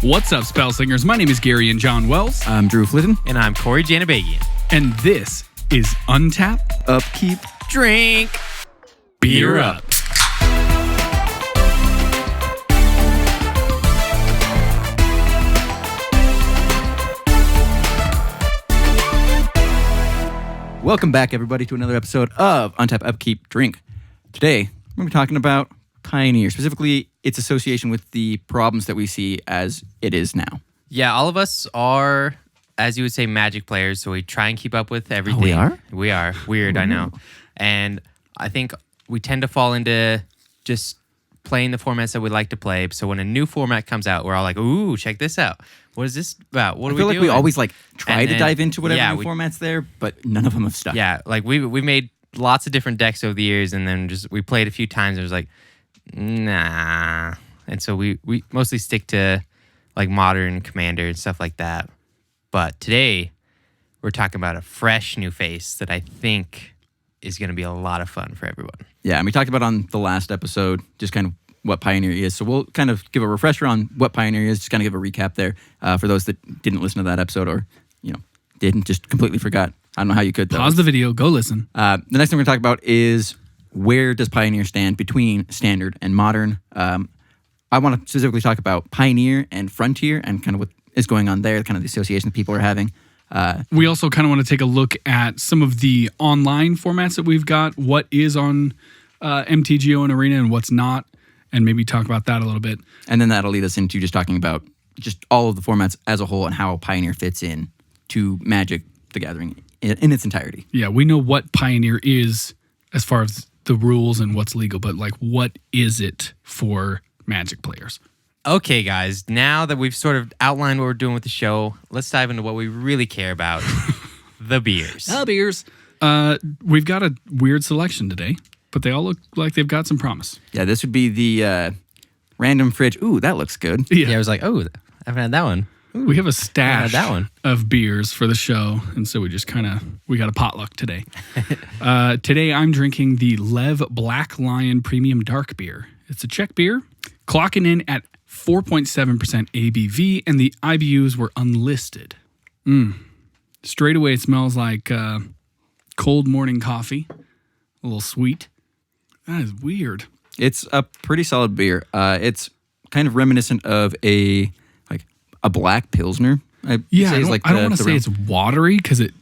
What's up, spell singers? My name is Garion John Wells. I'm Drew Flitton. And I'm Cory Janibagian. And this is Untap Upkeep. Drink. Beer Up. Welcome back, everybody, to another episode of Untap Upkeep Drink. Today, we're going to be talking about Pioneer, specifically its association with the problems that we see as it is now. Yeah, all of us are, as you would say, Magic players, so we try and keep up with everything. Oh, we are? We are. Weird, I know. And I think we tend to fall into just playing the formats that we like to play. So when a new format comes out, we're all like, ooh, check this out. What is this about? What are we doing? I feel like we always try to dive into whatever new formats there, but none of them have stuck. Yeah, like we made lots of different decks over the years, and then we played a few times and it was like, nah. And so we mostly stick to like modern Commander and stuff like that. But today we're talking about a fresh new face that I think is going to be a lot of fun for everyone. Yeah, and we talked about on the last episode just kind of what Pioneer is. So we'll kind of give a refresher on what Pioneer is, just kind of give a recap there for those that didn't listen to that episode or, didn't, just completely forgot. I don't know how you could, though. Pause the video, go listen. The next thing we're going to talk about is where does Pioneer stand between Standard and Modern. I want to specifically talk about Pioneer and Frontier and kind of what is going on there, kind of the association that people are having. We also kind of want to take a look at some of the online formats that we've got, what is on MTGO and Arena and what's not, and maybe talk about that a little bit. And then that'll lead us into just talking about just all of the formats as a whole and how Pioneer fits in to Magic the Gathering in its entirety. Yeah, we know what Pioneer is as far as the rules and what's legal, but what is it for Magic players? Okay, guys, now that we've sort of outlined what we're doing with the show, let's dive into what we really care about, the beers. The beers. We've got a weird selection today, but they all look like they've got some promise. Yeah, this would be the random fridge. Ooh, that looks good. Yeah, I was like, oh, I haven't had that one. Ooh, we have a stash that one. of beers for the show, and so we got a potluck today. Today I'm drinking the Lev Black Lion Premium Dark Beer. It's a Czech beer, clocking in at 4.7% ABV, and the IBUs were unlisted. Straight away, it smells like cold morning coffee, a little sweet. That is weird. It's a pretty solid beer. It's kind of reminiscent of a black Pilsner. I don't want to say it's watery because it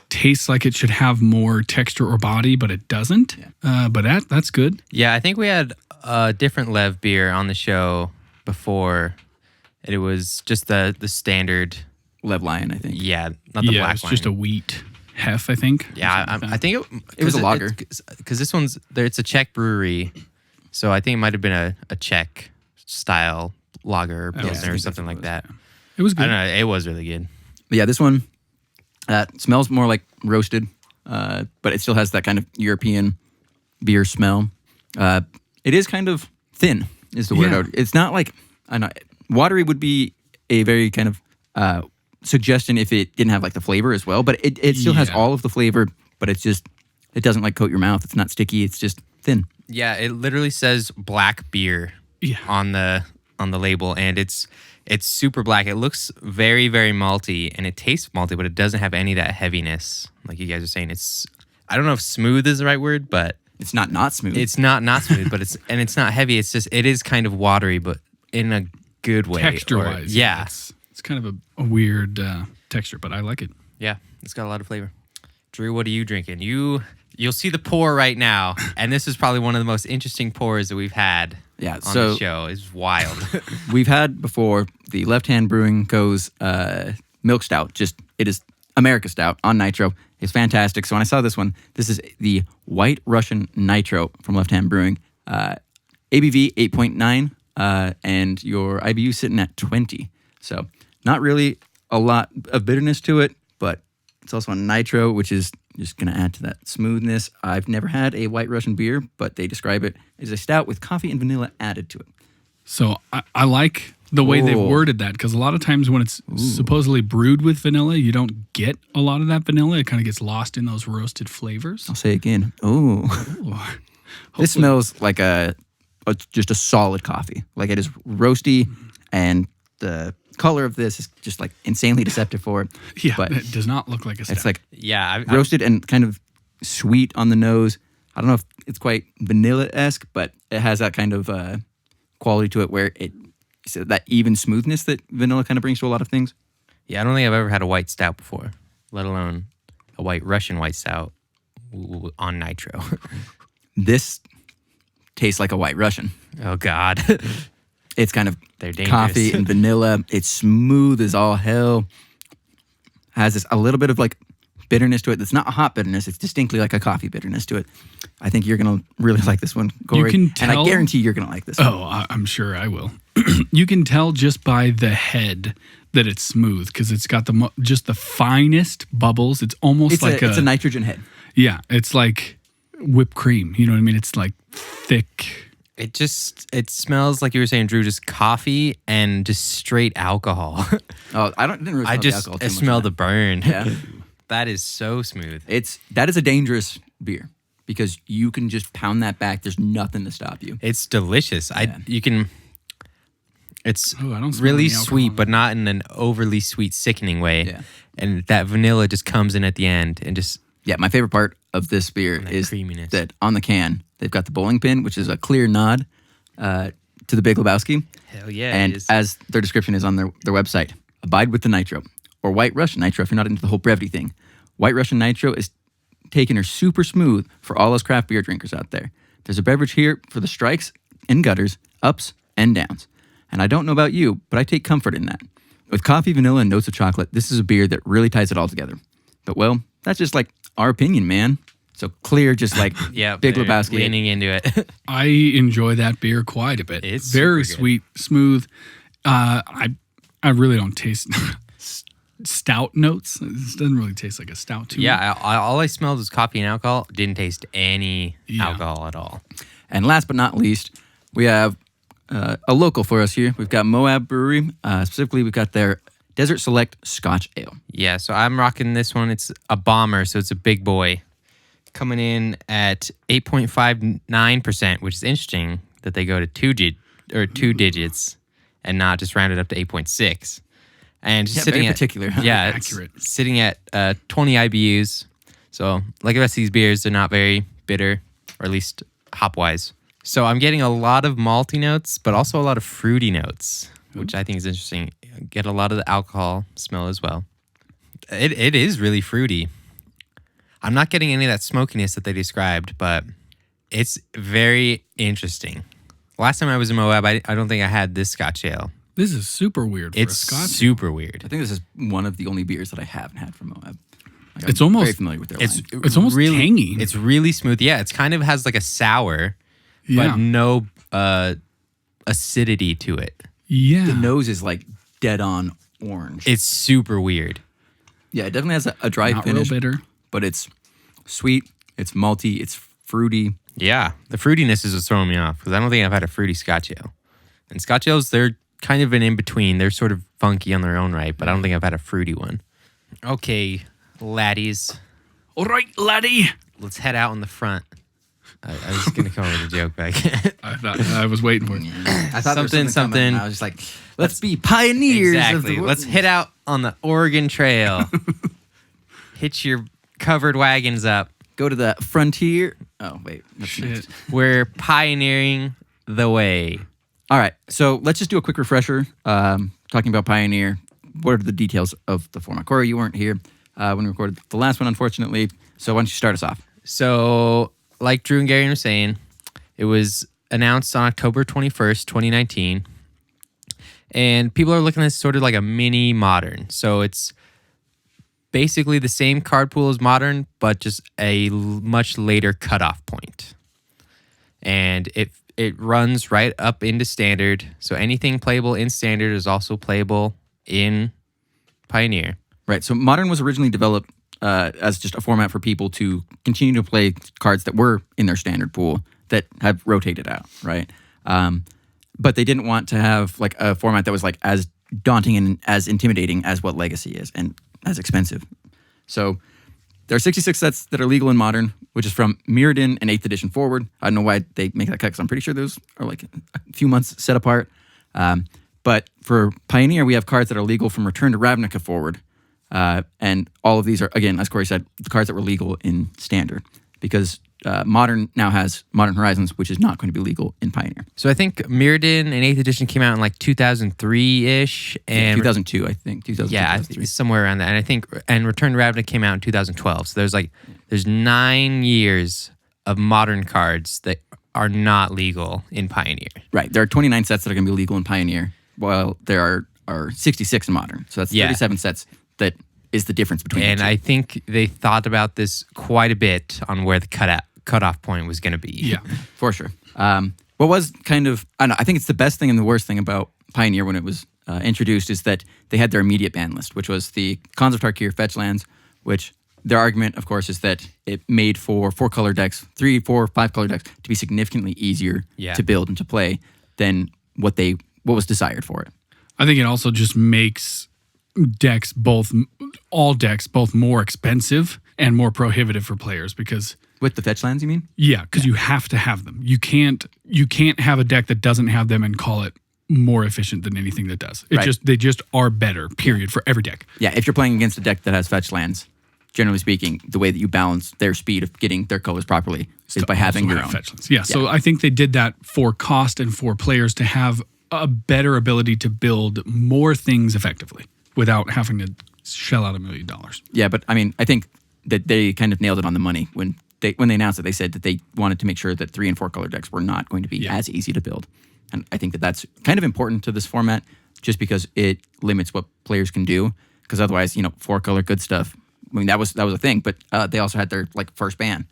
tastes like it should have more texture or body, but it doesn't. Yeah. But that's good. Yeah, I think we had a different Lev beer on the show before. It was just the standard Lev Lion, I think. Yeah, not the Black it's Lion. Just a wheat hef, I think. Yeah, I think it was a lager. Because this it's a Czech brewery, so I think it might have been a Czech style lager Pilsner or something like that. It was good. I don't know. It was really good. But yeah, this one smells more like roasted, but it still has that kind of European beer smell. It is kind of thin, is the word. It's not like, I don't know, watery would be a very kind of suggestion if it didn't have the flavor as well, but it still has all of the flavor, but it doesn't coat your mouth. It's not sticky. It's just thin. Yeah, it literally says black beer on the label, and it's super black. It looks very, very malty, and it tastes malty, but it doesn't have any of that heaviness. Like you guys are saying, I don't know if smooth is the right word, but it's not smooth. It's not smooth, but it's not heavy. It's just, it is kind of watery, but in a good way. Texture-wise. Yeah. It's kind of a weird texture, but I like it. Yeah, it's got a lot of flavor. Drew, what are you drinking? You'll see the pour right now, and this is probably one of the most interesting pours that we've had on the show. It's wild. We've had before the Left Hand Brewing Co.'s Milk Stout. It is America Stout on Nitro. It's fantastic. So when I saw this one, this is the White Russian Nitro from Left Hand Brewing. ABV 8.9, and your IBU sitting at 20. So not really a lot of bitterness to it, but it's also on Nitro, which is just going to add to that smoothness. I've never had a White Russian beer, but they describe it as a stout with coffee and vanilla added to it. So I like the way they've worded that, because a lot of times when it's supposedly brewed with vanilla, you don't get a lot of that vanilla. It kind of gets lost in those roasted flavors. I'll say again. Ooh. This smells like just a solid coffee. Like it is roasty and the color of this is just like insanely deceptive for it. Yeah, but it does not look like a stout. it's like Yeah, roasted and kind of sweet on the nose. I don't know if it's quite vanilla-esque, but it has that kind of quality to it where so that even smoothness that vanilla kind of brings to a lot of things. I don't think I've ever had a white stout before, let alone a Russian white stout on nitro. This tastes like a White Russian. Oh God, It's kind of they're dangerous. coffee and vanilla. It's smooth as all hell. Has a little bit of like bitterness to it. It's not a hot bitterness. It's distinctly like a coffee bitterness to it. I think you're going to really like this one, Cory. can And I tell- guarantee you're going to like this one. Oh, I'm sure I will. You can tell just by the head that it's smooth because it's got just the finest bubbles. It's almost It's a nitrogen head. yeah, it's like whipped cream. You know what I mean? It's like thick. It smells like you were saying, Drew, just coffee and just straight alcohol. Oh, didn't really smell the alcohol too I much smell in the that. burn. Yeah. That is so smooth. That is a dangerous beer because you can just pound that back. There's nothing to stop you. It's delicious. Yeah. It's Oh, I don't smell really any alcohol sweet, in but not in an overly sweet, sickening way. Yeah. And that vanilla just comes in at the end and just Yeah, my favorite part of this beer that is creaminess. that on the can, they've got the bowling pin, which is a clear nod to the Big Lebowski. hell yeah. And it is. as their description is on their website, abide with the nitro, or White Russian nitro if you're not into the whole brevity thing. White Russian nitro is taken or super smooth for all us craft beer drinkers out there. There's a beverage here for the strikes and gutters, ups and downs. And I don't know about you, but I take comfort in that. With coffee, vanilla, and notes of chocolate, this is a beer that really ties it all together. But well, that's just like our opinion, man. So clear, just like yeah, Big they're Lebowski. leaning into it. I enjoy that beer quite a bit. It's very super good. sweet, smooth. I really don't taste stout notes. It doesn't really taste like a stout to me. Yeah, all I smelled was coffee and alcohol. Didn't taste any Yeah. alcohol at all. And last but not least, we have a local for us here. We've got Moab Brewery. Specifically, we've got their Desert Select Scotch Ale. Yeah, so I'm rocking this one. It's a bomber, so it's a big boy. Coming in at 8.59%, which is interesting that they go to two digits and not just round it up to 8.6. And just Yeah, sitting very at particular. yeah, it's Accurate. sitting at 20 IBUs. So like the rest of these beers, they're not very bitter, or at least hop wise. So I'm getting a lot of malty notes, but also a lot of fruity notes, which I think is interesting. Get a lot of the alcohol smell as well. It is really fruity. I'm not getting any of that smokiness that they described, but it's very interesting. Last time I was in Moab, I don't think I had this Scotch ale. This is super weird for It's a Scotch. super weird. I think this is one of the only beers that I haven't had from Moab. Like, It's I'm almost- very familiar with their It's line. It's almost really tangy. It's really smooth. Yeah, it's kind of has like a sour, Yeah. but no acidity to it. Yeah. The nose is like dead on orange. It's super weird. Yeah, it definitely has a dry Not finish, real bitter. but it's sweet, it's malty, it's fruity. Yeah, the fruitiness is what's throwing me off because I don't think I've had a fruity Scotch ale. And Scotch ales, they're kind of an in between. They're sort of funky on their own right, but I don't think I've had a fruity one. Okay, laddies, All right, laddie. let's head out in the front. I was gonna come up with a joke, but I can't. I was waiting for it. I thought there was Something. coming, and I was just like, let's be pioneers of Exactly. the Let's hit out on the Oregon Trail. Hitch your covered wagons up. go to the frontier. Oh, wait. That's Shit. next. We're pioneering the way. All right, so let's just do a quick refresher. Talking about Pioneer, what are the details of the format? Cory, you weren't here when we recorded the last one, unfortunately. So why don't you start us off? So, like Drew and Garion were saying, it was announced on October 21st, 2019. And people are looking at this sort of like a mini modern. So it's basically the same card pool as modern, but just a much later cutoff point. And it runs right up into standard. So anything playable in standard is also playable in Pioneer. Right, so Modern was originally developed as just a format for people to continue to play cards that were in their standard pool that have rotated out, right? But they didn't want to have like a format that was like as daunting and as intimidating as what Legacy is and as expensive. So there are 66 sets that are legal in Modern, which is from Mirrodin and 8th edition forward. I don't know why they make that cut because I'm pretty sure those are like a few months set apart. But for Pioneer, we have cards that are legal from Return to Ravnica forward. And all of these are, again, as Cory said, the cards that were legal in Standard. Because Modern now has Modern Horizons, which is not going to be legal in Pioneer. So I think Mirrodin and 8th edition came out in like 2003-ish. And 2002, I think. 2002, yeah, 2003. somewhere around that. And I think, and Return to Ravnica came out in 2012. So there's 9 years of Modern cards that are not legal in Pioneer. Right. There are 29 sets that are going to be legal in Pioneer, while there are 66 in Modern. So that's 37 sets that is the difference between And the two. I think they thought about this quite a bit on where the cutoff point was going to be. Yeah. For sure. What was kind of, I don't know, I think it's the best thing and the worst thing about Pioneer when it was introduced is that they had their immediate ban list, which was the Khans of Tarkir fetch lands, which their argument, of course, is that it made for 4-color decks, 3, 4, 5-color decks to be significantly easier to build and to play than what was desired for it. I think it also just makes all decks both more expensive and more prohibitive for players because With the fetch lands, you mean? yeah, because you have to have them. You can't have a deck that doesn't have them and call it more efficient than anything that does. They just are better, period, for every deck. Yeah, if you're playing against a deck that has fetch lands, generally speaking, the way that you balance their speed of getting their colors properly is by having your own. Fetch lands. So I think they did that for cost and for players to have a better ability to build more things effectively without having to shell out $1 million. Yeah, but I mean, I think that they kind of nailed it on the money when they announced it. They said that they wanted to make sure that 3 and 4 color decks were not going to be as easy to build, and I think that that's kind of important to this format, just because it limits what players can do. Because otherwise, 4-color good stuff. I mean, that was a thing, but they also had their first ban,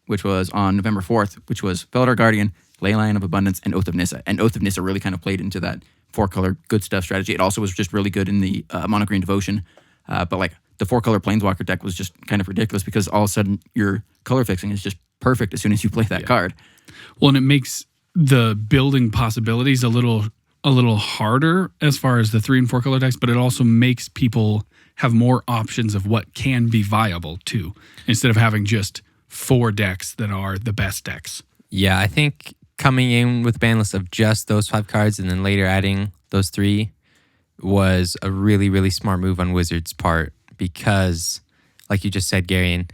which was on November 4th, which was Felidar Guardian, Leyline of Abundance, and Oath of Nissa. And Oath of Nissa really kind of played into that 4-color good stuff strategy. It also was just really good in the Mono Green Devotion, but the 4-color Planeswalker deck was just kind of ridiculous because all of a sudden your color fixing is just perfect as soon as you play that card. Well, and it makes the building possibilities a little harder as far as the 3 and 4 color decks, but it also makes people have more options of what can be viable too, instead of having just 4 decks that are the best decks. Yeah, I think coming in with a ban list of just those 5 cards and then later adding those 3 was a really, really smart move on Wizards' part because, like you just said, Garion,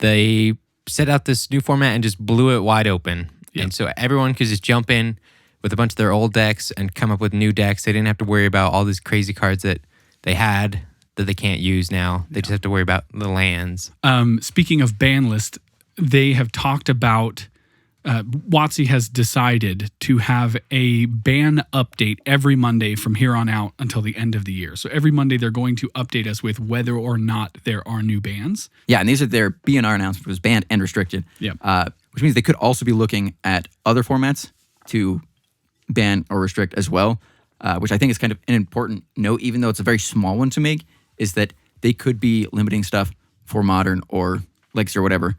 they set out this new format and just blew it wide open. Yep. And so everyone could just jump in with a bunch of their old decks and come up with new decks. They didn't have to worry about all these crazy cards that they had that they can't use now. They just have to worry about the lands. Speaking of ban list, they have talked about WotC has decided to have a ban update every Monday from here on out until the end of the year. So every Monday they're going to update us with whether or not there are new bans. Yeah, and these are their BNR announcement, was banned and restricted. Yeah. Which means they could also be looking at other formats to ban or restrict as well, which I think is kind of an important note, even though it's a very small one to make, is that they could be limiting stuff for Modern or Legacy or whatever,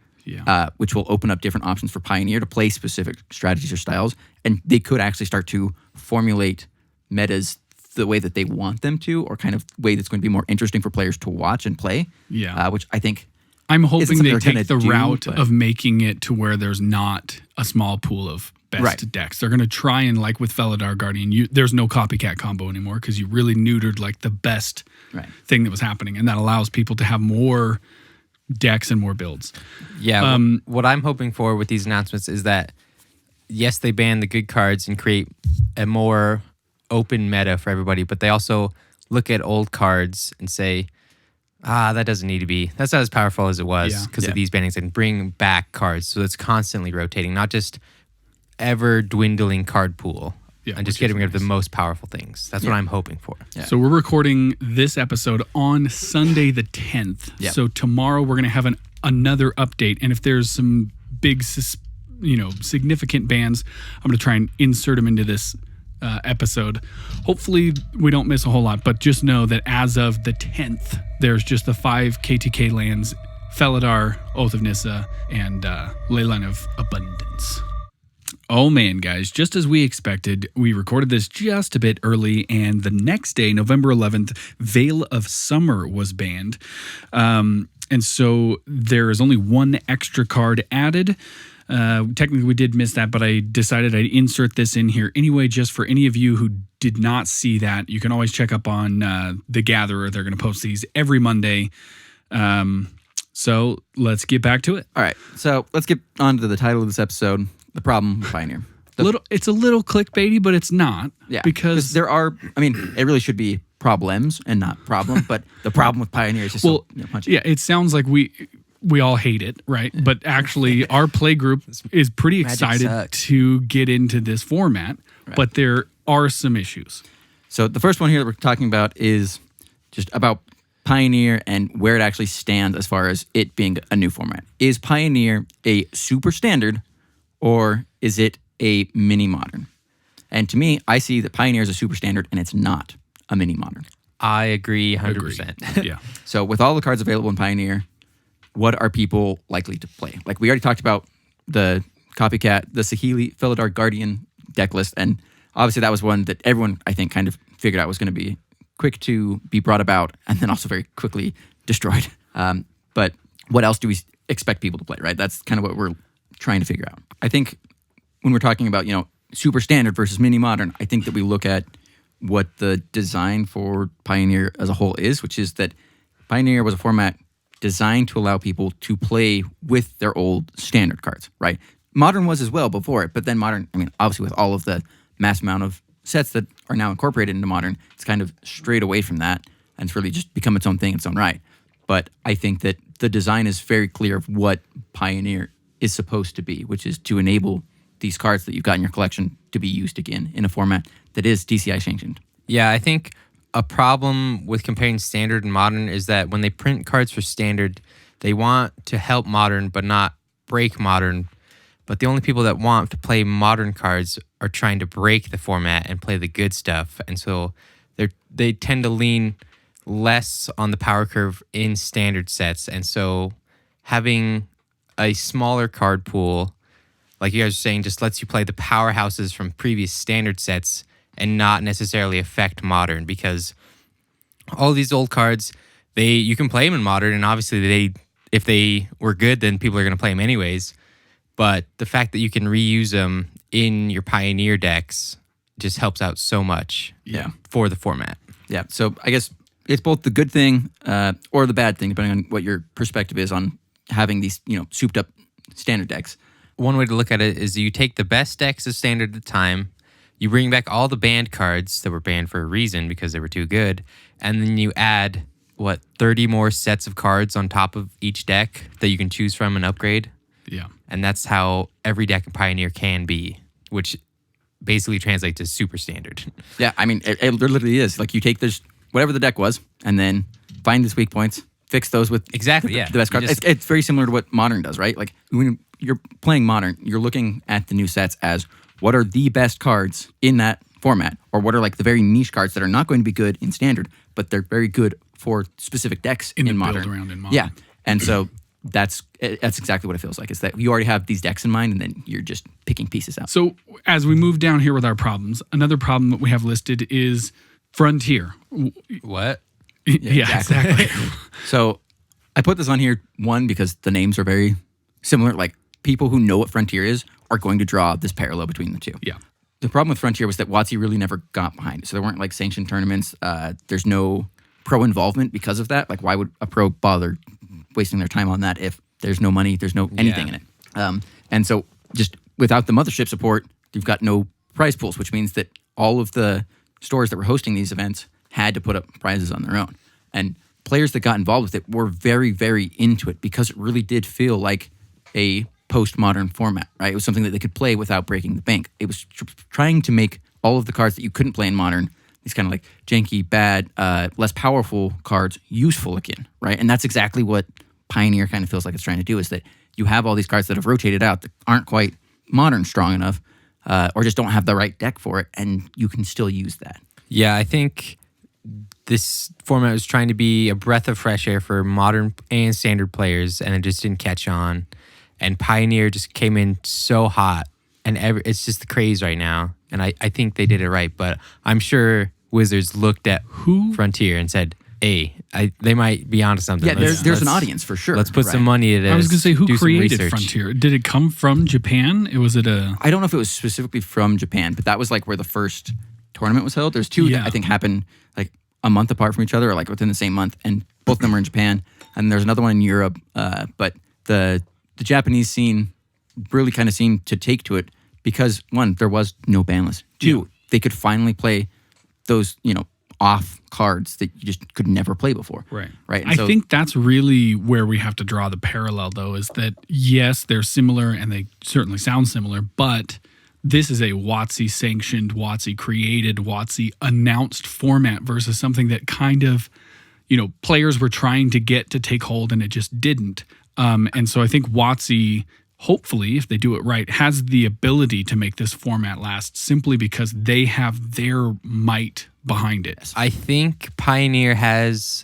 which will open up different options for Pioneer to play specific strategies or styles. And they could actually start to formulate metas the way that they want them to, or kind of way that's going to be more interesting for players to watch and play. Yeah. Which I think I'm hoping they they're take the gonna do, route but- of making it to where there's not a small pool of best decks. They're going to try and, like with Felidar Guardian, there's no copycat combo anymore because you really neutered the best thing that was happening, and that allows people to have more decks and more builds. Yeah, what I'm hoping for with these announcements is that, yes, they ban the good cards and create a more open meta for everybody, but they also look at old cards and say, that doesn't need to be. That's not as powerful as it was because of these bannings, and bring back cards so it's constantly rotating, not just ever dwindling card pool, and just getting rid of the most powerful things. That's what I'm hoping for. Yeah. So we're recording this episode on Sunday the 10th. Yeah. So tomorrow we're going to have another update, and if there's some big, significant bans, I'm going to try and insert them into this episode. Hopefully we don't miss a whole lot, but just know that as of the 10th, there's just the 5 KTK lands: Felidar, Oath of Nissa, and Leyline of Abundance. Oh man, guys, just as we expected, we recorded this just a bit early, and the next day, November 11th, Veil of Summer was banned. And so there is only one extra card added. Technically, we did miss that, but I decided I'd insert this in here anyway, just for any of you who did not see that, you can always check up on The Gatherer. They're going to post these every Monday. So let's get back to it. All right. So let's get on to the title of this episode, The Problem with Pioneer. It's a little clickbaity, but it's not. Yeah. Because there are, it really should be problems and not problem, but the problem with Pioneer is just punchy. Yeah, it sounds like we all hate it, right? But actually, our play group is pretty excited to get into this format, but there are some issues. So the first one here that we're talking about is just about Pioneer and where it actually stands as far as it being a new format. Is Pioneer a super standard or is it a mini modern? And to me, I see that Pioneer is a super standard and it's not a mini modern. I agree 100%. Yeah. So with all the cards available in Pioneer, what are people likely to play? Like we already talked about the copycat, the Saheeli Felidar Guardian deck list, and obviously that was one that everyone, I think, kind of figured out was going to be quick to be brought about and then also very quickly destroyed. But what else do we expect people to play, right? That's kind of what we're trying to figure out. I think when we're talking about, super standard versus mini modern, I think that we look at what the design for Pioneer as a whole is, which is that Pioneer was a format designed to allow people to play with their old standard cards, right? Modern was as well before it, but then Modern, obviously with all of the mass amount of sets that are now incorporated into Modern, it's kind of strayed away from that and it's really just become its own thing, its own right. But I think that the design is very clear of what Pioneer is supposed to be, which is to enable these cards that you've got in your collection to be used again in a format that is DCI sanctioned. Yeah, I think a problem with comparing standard and modern is that when they print cards for standard, they want to help modern but not break modern. But the only people that want to play modern cards are trying to break the format and play the good stuff. And so they tend to lean less on the power curve in standard sets. And so having a smaller card pool, like you guys are saying, just lets you play the powerhouses from previous standard sets and not necessarily affect modern, because all these old cards, you can play them in modern, and obviously if they were good, then people are going to play them anyways. But the fact that you can reuse them in your Pioneer decks just helps out so much for the format. Yeah, so I guess it's both the good thing or the bad thing, depending on what your perspective is on having these, souped up standard decks. One way to look at it is you take the best decks of standard at the time, you bring back all the banned cards that were banned for a reason because they were too good, and then you add, 30 more sets of cards on top of each deck that you can choose from and upgrade. Yeah. And that's how every deck in Pioneer can be, which basically translates to super standard. Yeah, it literally is. Like you take this, whatever the deck was, and then find its weak points, fix those with the best cards. It's very similar to what Modern does, right? Like when you're playing Modern, you're looking at the new sets as what are the best cards in that format, or what are like the very niche cards that are not going to be good in Standard, but they're very good for specific decks in Modern. Build around in Modern. Yeah, and so that's exactly what it feels like. Is that you already have these decks in mind, and then you're just picking pieces out. So as we move down here with our problems, another problem that we have listed is Frontier. What? Yeah, exactly. So I put this on here, one, because the names are very similar. Like people who know what Frontier is are going to draw this parallel between the two. Yeah. The problem with Frontier was that WotC really never got behind it. So there weren't like sanctioned tournaments. There's no pro involvement because of that. Like why would a pro bother wasting their time on that if there's no money, there's no anything in it? And so just without the mothership support, you've got no prize pools, which means that all of the stores that were hosting these events had to put up prizes on their own. And players that got involved with it were very, very into it because it really did feel like a postmodern format, right? It was something that they could play without breaking the bank. It was trying to make all of the cards that you couldn't play in Modern, these kind of like janky, bad, less powerful cards, useful again, right? And that's exactly what Pioneer kind of feels like it's trying to do, is that you have all these cards that have rotated out that aren't quite Modern strong enough, or just don't have the right deck for it, and you can still use that. Yeah, I think this format was trying to be a breath of fresh air for Modern and Standard players, and it just didn't catch on. And Pioneer just came in so hot, and it's just the craze right now. And I think they did it right, but I'm sure Wizards looked at Frontier and said, hey, they might be onto something. Yeah, there's an audience for sure. Let's put some money into this. I was going to say, who created Frontier? Did it come from Japan? Was it a... I don't know if it was specifically from Japan, but that was like where the first tournament was held. There's two Yeah. that I think happened like a month apart from each other, or like within the same month, and both of them were in Japan. And there's another one in Europe. But the Japanese scene really kind of seemed to take to it because, one, there was no ban list. Two, they could finally play those, off cards that you just could never play before. Right. Right. And I think that's really where we have to draw the parallel, though, is that, yes, they're similar and they certainly sound similar, but this is a WotC sanctioned, WotC created, WotC announced format versus something that kind of, players were trying to get to take hold and it just didn't. And so I think WotC, hopefully, if they do it right, has the ability to make this format last simply because they have their might behind it. I think Pioneer has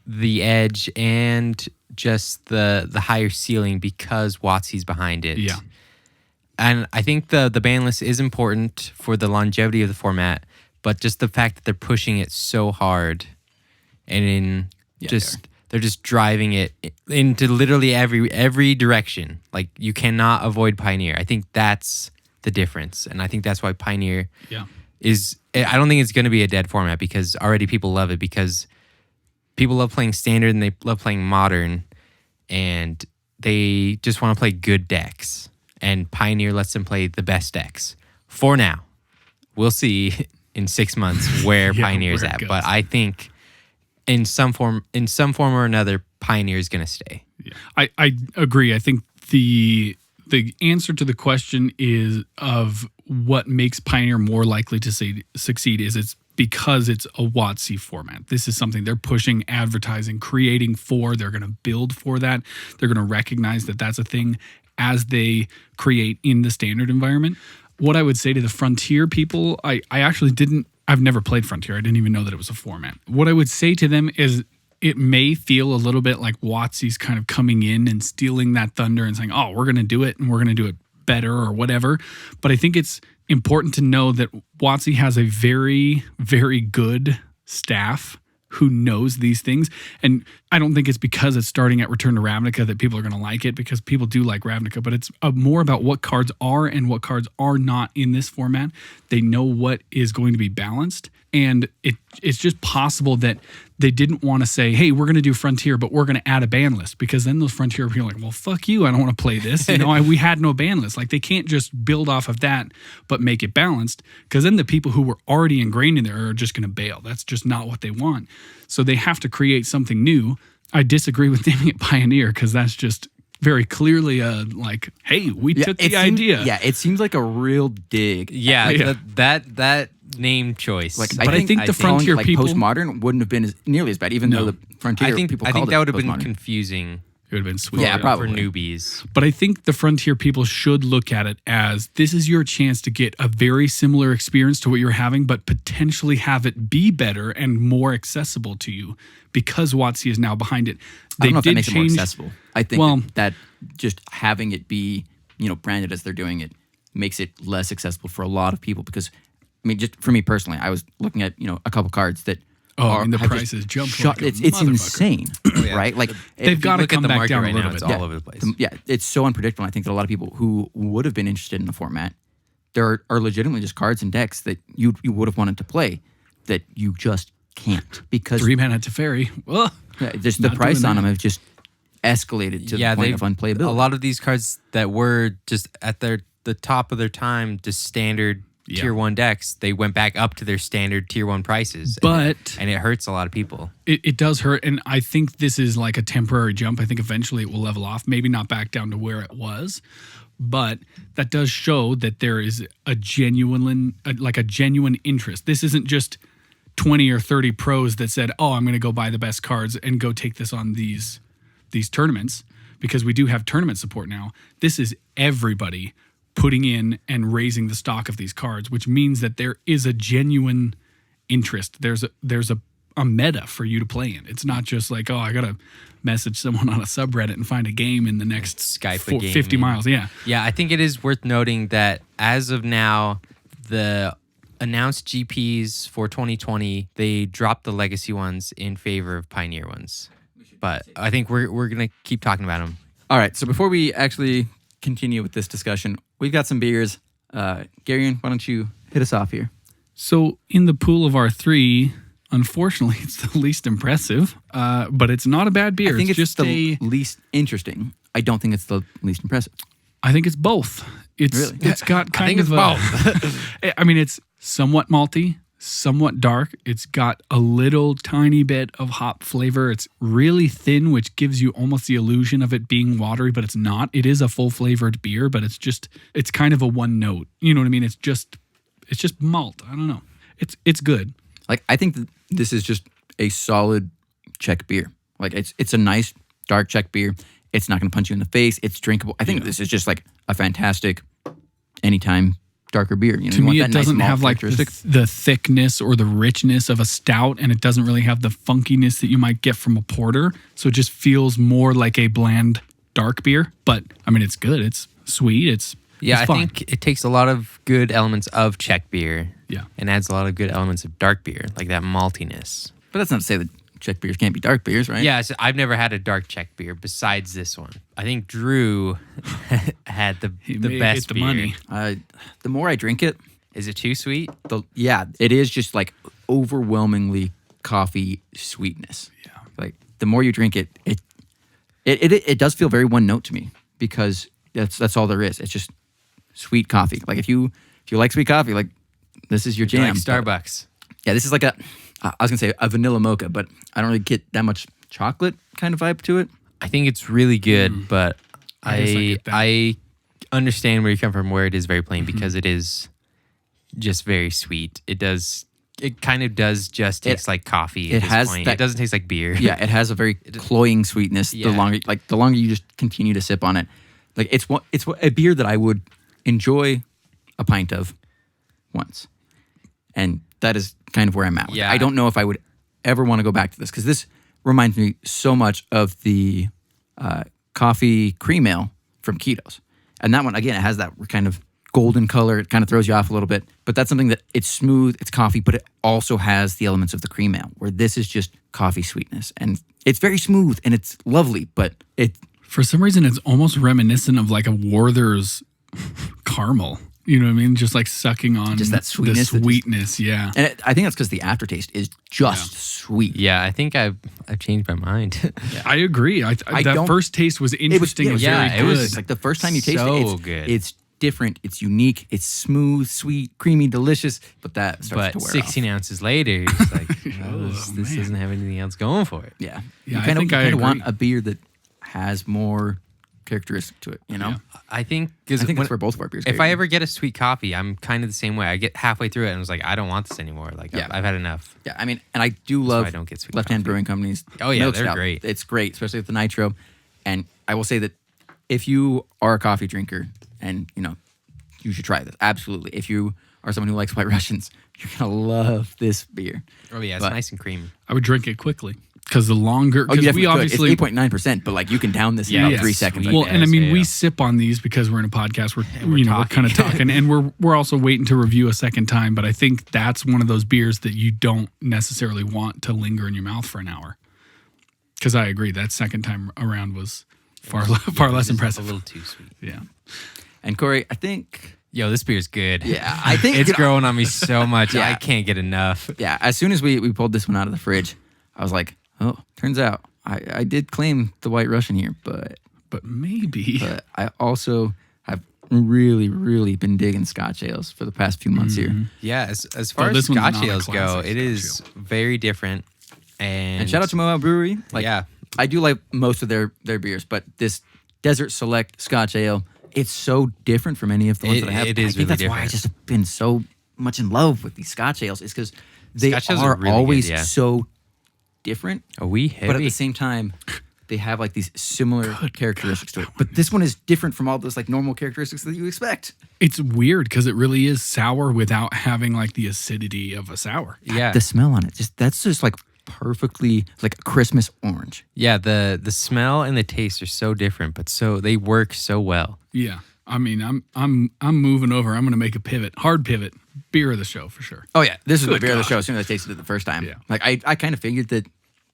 the edge and just the higher ceiling because WotC's behind it. Yeah. And I think the ban list is important for the longevity of the format, but just the fact that they're pushing it so hard and they're just driving it into literally every direction. Like, you cannot avoid Pioneer. I think that's the difference. And I think that's why Pioneer I don't think it's going to be a dead format because already people love it because people love playing standard and they love playing modern and they just want to play good decks. And Pioneer lets them play the best decks for now. We'll see in 6 months where Pioneer's at. But I think in some form or another, Pioneer is going to stay. Yeah. I agree. I think the answer to the question is of what makes Pioneer more likely to succeed is it's because it's a WotC format. This is something they're pushing, advertising, creating for. They're going to build for that. They're going to recognize that that's a thing as they create in the standard environment. What I would say to the Frontier people, I've never played Frontier. I didn't even know that it was a format. What I would say to them is it may feel a little bit like WotC's kind of coming in and stealing that thunder and saying, oh, we're going to do it and we're going to do it better or whatever. But I think it's important to know that WotC has a very, very good staff who knows these things. And I don't think it's because it's starting at Return to Ravnica that people are going to like it, because people do like Ravnica, but it's more about what cards are and what cards are not in this format. They know what is going to be balanced. And it's just possible that they didn't want to say, hey, we're going to do Frontier, but we're going to add a ban list, because then those Frontier people are like, well, fuck you. I don't want to play this. We had no ban list. Like, they can't just build off of that, but make it balanced, because then the people who were already ingrained in there are just going to bail. That's just not what they want. So they have to create something new. I disagree with naming it Pioneer, because that's just very clearly hey, we took the idea. Yeah, it seems like a real dig. Yeah. That name choice. I think the Frontier people postmodern wouldn't have been nearly as bad, even though the Frontier people I called think that would have been postmodern. confusing. It would have been sweet. Yeah, probably. For newbies. But I think the Frontier people should look at it as this is your chance to get a very similar experience to what you're having, but potentially have it be better and more accessible to you, because WotC is now behind it. I don't know if that makes it more accessible. I think that just having it be, branded as they're doing it makes it less accessible for a lot of people, because, just for me personally, I was looking at, a couple cards that the prices jump. It's insane, right? Like, they've got to look at come the back market down right a little now. bit. It's all over the place. It's so unpredictable. I think that a lot of people who would have been interested in the format, there are legitimately just cards and decks that you would have wanted to play that you just can't, because 3-mana Teferi. Just the price on them have just escalated to the point of unplayability. A lot of these cards that were just at the top of their time, just standard tier 1 decks, they went back up to their standard tier 1 prices. And it hurts a lot of people. It does hurt, and I think this is like a temporary jump. I think eventually it will level off, maybe not back down to where it was, but that does show that there is a genuine interest. This isn't just 20 or 30 pros that said, oh, I'm going to go buy the best cards and go take this on these tournaments, because we do have tournament support now. This is everybody putting in and raising the stock of these cards, which means that there is a genuine interest. There's a meta for you to play in. It's not just like, oh, I got to message someone on a subreddit and find a game in the next Skype a game, 50 miles. Yeah. Yeah, I think it is worth noting that as of now, the announced GPs for 2020, they dropped the legacy ones in favor of Pioneer ones. But I think we're going to keep talking about them. All right, so before we actually continue with this discussion, we've got some beers. Garion, why don't you hit us off here? So in the pool of our three, unfortunately, it's the least impressive, but it's not a bad beer. I think it's just the least interesting. I don't think it's the least impressive. I think it's both. Really? It's got kind think of it's I mean, it's somewhat malty, somewhat dark. It's got a little tiny bit of hop flavor. It's really thin, which gives you almost the illusion of it being watery, but it's not. It is a full flavored beer, but it's kind of a one note. You know what I mean? It's just malt. I don't know. It's good. Like, I think that this is just a solid Czech beer. Like, it's a nice dark Czech beer. It's not going to punch you in the face. It's drinkable. I think this is just like a fantastic anytime darker beer. You know, To you want me, that it nice doesn't malt have like characteristic. the thickness or the richness of a stout, and it doesn't really have the funkiness that you might get from a porter. So it just feels more like a bland dark beer. But I mean, it's good. It's sweet. It's I fine. think it takes a lot of good elements of Czech beer. Yeah. And adds a lot of good elements of dark beer, like that maltiness. But that's not to say that Czech beers can't be dark beers, right? Yeah, so I've never had a dark Czech beer besides this one. I think Drew had the He may have best hit the beer. money. The more I drink it, Is it too sweet? it is just like overwhelmingly coffee sweetness. Yeah. Like, the more you drink it, it does feel very one note to me, because that's all there is. It's just sweet coffee. Like, if you like sweet coffee, like, this is your jam. Like Starbucks. Yeah, this is like I was gonna say a vanilla mocha, but I don't really get that much chocolate kind of vibe to it. I think it's really good, but I guess I get that. I understand where you come from, where it is very plain, because it is just very sweet. It kind of does just taste like coffee. At this has point. that- It doesn't taste like beer. Yeah, it has a very cloying sweetness. Yeah. The longer you just continue to sip on it, like, it's a beer that I would enjoy a pint of once, and that is kind of where I'm at. With it. Yeah. I don't know if I would ever want to go back to this, because this reminds me so much of the coffee cream ale from Ketos, and that one again, it has that kind of golden color. It kind of throws you off a little bit, but that's something that it's smooth, it's coffee, but it also has the elements of the cream ale, where this is just coffee sweetness, and it's very smooth and it's lovely, but For some reason, it's almost reminiscent of like a Werther's caramel. You know what I mean? Just like sucking on Just that sweetness The that just- sweetness, yeah. and I think that's because the aftertaste is just sweet. Yeah, I think I've changed my mind. I agree. That don't- first taste was interesting. it was and yeah, very it was good. It's like the first time you taste So it, it's good. It's different. It's unique. It's smooth, sweet, creamy, delicious. But that starts But to wear 16 off. ounces later, it's like, oh, this man. doesn't have anything else going for it. Yeah, Yeah, I you think I kind of want agree. a beer that has more characteristic to it. You know, I think I think that's where both of our beers. if go. I ever get a sweet coffee, I'm kind of the same way. I get halfway through it and was like, I don't want this anymore. Like, Yeah. I've had enough. yeah, I mean, and I do why love I don't get sweet Left Hand coffee. Brewing Company's. Oh, yeah, milk they're stout. great. It's great, especially with the nitro. And I will say that if you are a coffee drinker, and you should try this. Absolutely. If you are someone who likes White Russians, you're gonna love this beer. Oh, yeah, it's But- nice and creamy. I would drink it quickly because the longer, Oh, you because definitely we could. obviously It's 8.9%, but like, you can down this in Yeah, about yeah, 3 seconds. sweet. well, and I Yes, mean, yeah. we sip on these because we're in a podcast. We're we're we're kind of talking. talking, and we're also waiting to review a second time. But I think that's one of those beers that you don't necessarily want to linger in your mouth for an hour. Because I agree, that second time around was far less Just impressive. A little too sweet. Yeah, And Cory, I think, Yo, this beer's good. yeah, I think It's growing on me so much. Yeah. I can't get enough. Yeah, as soon as we pulled this one out of the fridge, I was like, oh, turns out I did claim the White Russian here, but but maybe I also have really, really been digging Scotch ales for the past few months here. Yeah, as far Oh, as this one's Scotch not a ales go, classic it is Scotch very different. And And shout out to Moab Brewery. Like, yeah. I do like most of their beers, but this Desert Select Scotch Ale, it's so different from any of the ones It- that I have. it I is think really that's why I different. just have been so much in love with these Scotch ales, is because they Scotch ales are are really good, always yeah. so different, Are we heavy? but at the same time, they have like these similar characteristics to it. But this one is different from all those like normal characteristics that you expect. it's weird because it really is sour without having like the acidity of a sour. yeah. The smell on it, that's just like perfectly like a Christmas orange. Yeah, the smell and the taste are so different, but they work so well. Yeah, I mean, I'm moving over. I'm going to make a pivot, hard pivot, beer of the show for sure. Oh yeah, this is the Good beer of the God. show. As soon as I tasted it the first time, Yeah. like I kind of figured that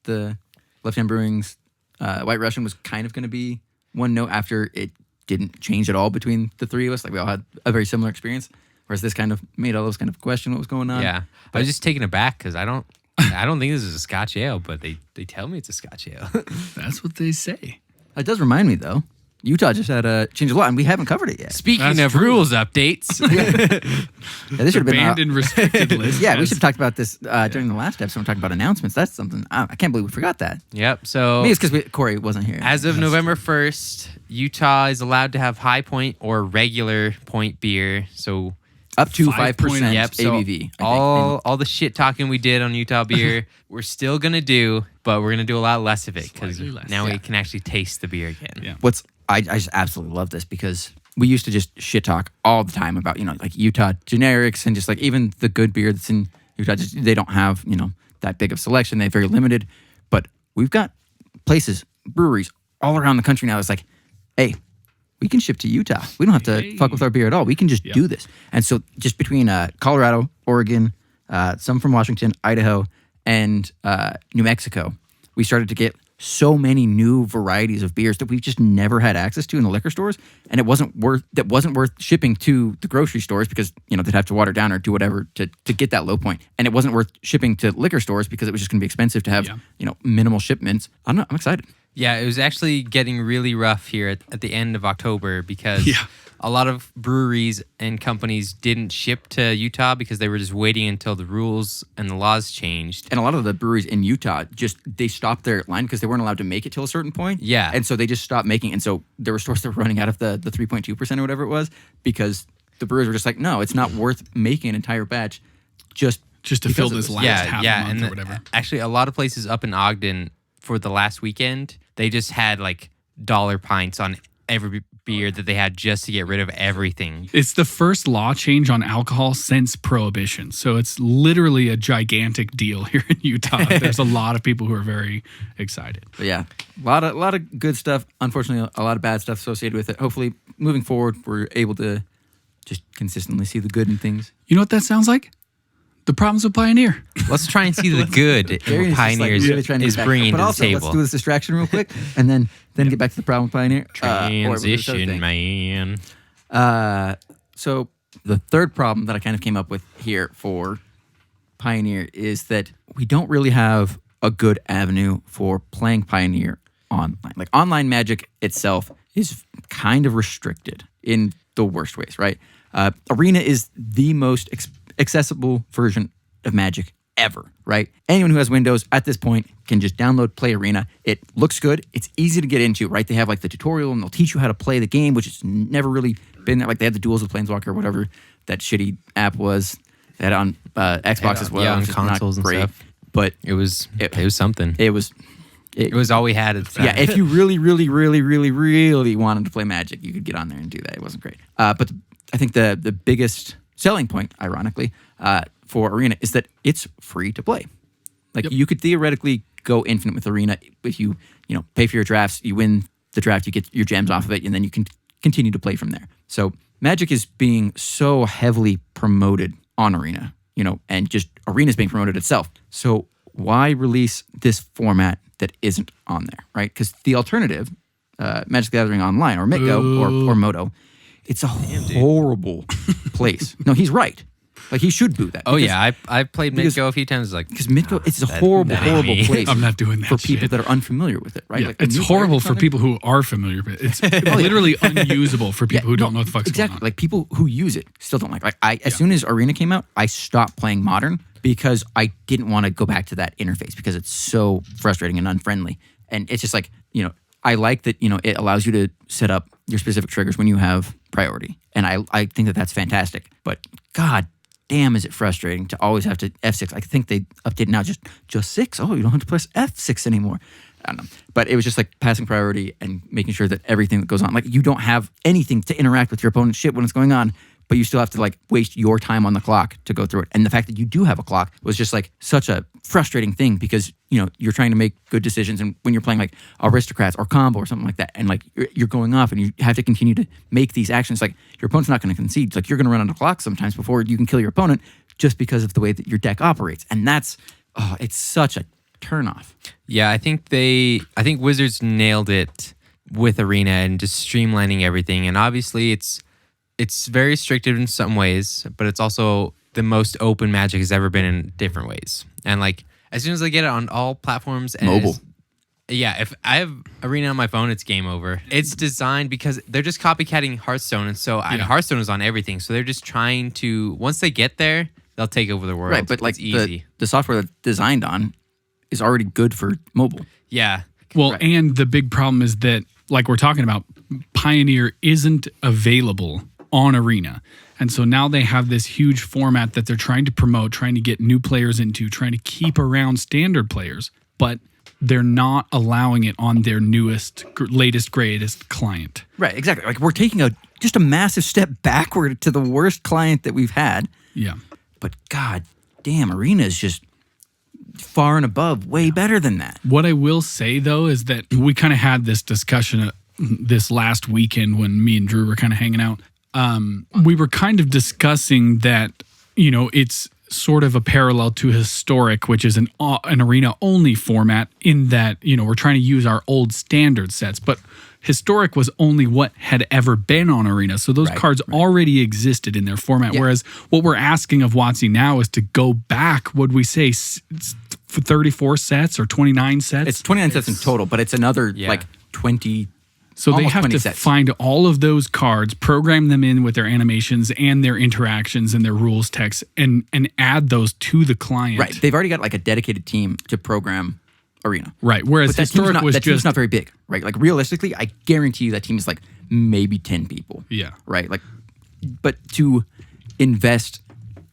the Left Hand Brewing's White Russian was kind of going to be one note after it didn't change at all between the three of us. Like, we all had a very similar experience. Whereas this kind of made all those kind of question what was going on. Yeah. I was just taken aback because I don't think this is a Scotch ale, but they tell me it's a Scotch ale. That's what they say. It does remind me, though. Utah just had a change of law, and we haven't covered it yet. Speaking That's of true. rules updates, Yeah, this should have been Banned and restricted list. Yeah, we yes. should have talked about this during the last episode. We're talking about announcements. That's something I can't believe we forgot that. yep. So Maybe it's because Cory wasn't here. as of November 1st, Utah is allowed to have high point or regular point beer. So Up to 5 5% yep. So ABV. I think. all the shit talking we did on Utah beer, we're still gonna do, but we're gonna do a lot less of it because Slightly less. now Yeah. we can actually taste the beer again. Yeah. I just absolutely love this because we used to just shit talk all the time about, like Utah generics and just like even the good beer that's in Utah, just, they don't have, that big of selection. They're very limited. But we've got places, breweries all around the country now. It's like, hey, we can ship to Utah. We don't have to fuck with our beer at all. We can just do this. And so just between Colorado, Oregon, some from Washington, Idaho, and New Mexico, we started to get so many new varieties of beers that we've just never had access to in the liquor stores, and it wasn't worth shipping to the grocery stores because they'd have to water down or do whatever to get that low point, and it wasn't worth shipping to liquor stores because it was just going to be expensive to have minimal shipments. I'm excited. Yeah, it was actually getting really rough here at the end of October because a lot of breweries and companies didn't ship to Utah because they were just waiting until the rules and the laws changed. And a lot of the breweries in Utah they stopped their line because they weren't allowed to make it till a certain point. Yeah. And so they just stopped making. And so there were stores that were running out of the 3.2% or whatever it was because the brewers were just like, no, it's not worth making an entire batch just to fill this last half a month or whatever. Actually, a lot of places up in Ogden for the last weekend, they just had like dollar pints on every beer that they had just to get rid of everything. It's the first law change on alcohol since Prohibition. So it's literally a gigantic deal here in Utah. There's a lot of people who are very excited. But yeah, a lot of good stuff. Unfortunately, a lot of bad stuff associated with it. Hopefully, moving forward, we're able to just consistently see the good in things. You know what that sounds like? The problems with Pioneer. Let's try and see the good Gary's just, like, Pioneers really trying to is get back. bringing But to the also, table. let's do this distraction real quick, and then get back to the problem with Pioneer. Transition, man. So the third problem that I kind of came up with here for Pioneer is that we don't really have a good avenue for playing Pioneer online. Like online Magic itself is kind of restricted in the worst ways, right? Arena is the most accessible version of Magic ever, right? Anyone who has Windows at this point can just download Play Arena. It looks good. It's easy to get into, right? They have like the tutorial and they'll teach you how to play the game, which has never really been there. Like they had the Duels with Planeswalker or whatever that shitty app was. They had it on Xbox as well. Yeah, on which is not consoles and great, stuff. but It was something. it was It was all we had at the time. yeah, if you really, really, really, really, really wanted to play Magic, you could get on there and do that. It wasn't great. But I think the biggest selling point, ironically, for Arena is that it's free to play. Like you could theoretically go infinite with Arena if you pay for your drafts, you win the draft, you get your gems off of it, and then you can continue to play from there. So Magic is being so heavily promoted on Arena, and just Arena is being promoted itself. So why release this format that isn't on there, right? Because the alternative, Magic the Gathering Online or MitGo or Moto, it's a horrible place. No, he's right. Like he should boot that. Oh yeah, I've played MitGo a few times. Like Because MitGo, it's a horrible place. I'm not doing that for people shit. that are unfamiliar with it, right? Yeah, Like, the it's new horrible players for on there- people who are familiar with it. It's literally unusable for people who don't know what the fuck's exactly. going on. Like people who use it still don't like. As soon as Arena came out, I stopped playing Modern because I didn't want to go back to that interface because it's so frustrating and unfriendly. And it's just like I like that it allows you to set up your specific triggers when you have priority, and I think that that's fantastic. But God damn, is it frustrating to always have to F6. I think they updated now just 6. Oh, you don't have to press F6 anymore. I don't know. But it was just like passing priority and making sure that everything that goes on, like you don't have anything to interact with your opponent's shit when it's going on, but you still have to like waste your time on the clock to go through it. And the fact that you do have a clock was just like such a frustrating thing because, you're trying to make good decisions. And when you're playing like Aristocrats or Combo or something like that, and like you're going off and you have to continue to make these actions, like your opponent's not going to concede. Like you're going to run on the clock sometimes before you can kill your opponent just because of the way that your deck operates. And that's, it's such a turnoff. yeah, I think Wizards nailed it with Arena and just streamlining everything. And obviously, it's it's very restrictive in some ways, but it's also the most open Magic has ever been in different ways. And like as soon as I get it on all platforms and Mobile. Yeah, if I have Arena on my phone, it's game over. It's designed because they're just copycatting Hearthstone, and so and Hearthstone is on everything. So they're just trying to, once they get there, they'll take over the world. Right, but like it's easy. the software that's designed on is already good for mobile. Yeah. Well, and the big problem is that, like we're talking about, Pioneer isn't available on Arena. And so now they have this huge format that they're trying to promote, trying to get new players into, trying to keep around standard players. But they're not allowing it on their newest, latest, greatest client. Right, exactly. Like we're taking just a massive step backward to the worst client that we've had. Yeah. But god damn, Arena is just far and above, way better than that. What I will say, though, is that we kind of had this discussion this last weekend when me and Drew were kind of hanging out. We were kind of discussing that, it's sort of a parallel to Historic, which is an arena-only format in that, we're trying to use our old standard sets. But Historic was only what had ever been on Arena. So those cards already existed in their format. Yeah. Whereas what we're asking of WotC now is to go back, would we say 34 sets or 29 sets? It's 29 sets in total, but it's another 20. So they have to sets. Find all of those cards, program them in with their animations and their interactions and their rules text, and add those to the client. Right. They've already got like a dedicated team to program Arena. Right. Whereas Historic was team's not very big. Right. Like realistically, I guarantee you that team is like maybe 10 people. Yeah. Right. Like, but to invest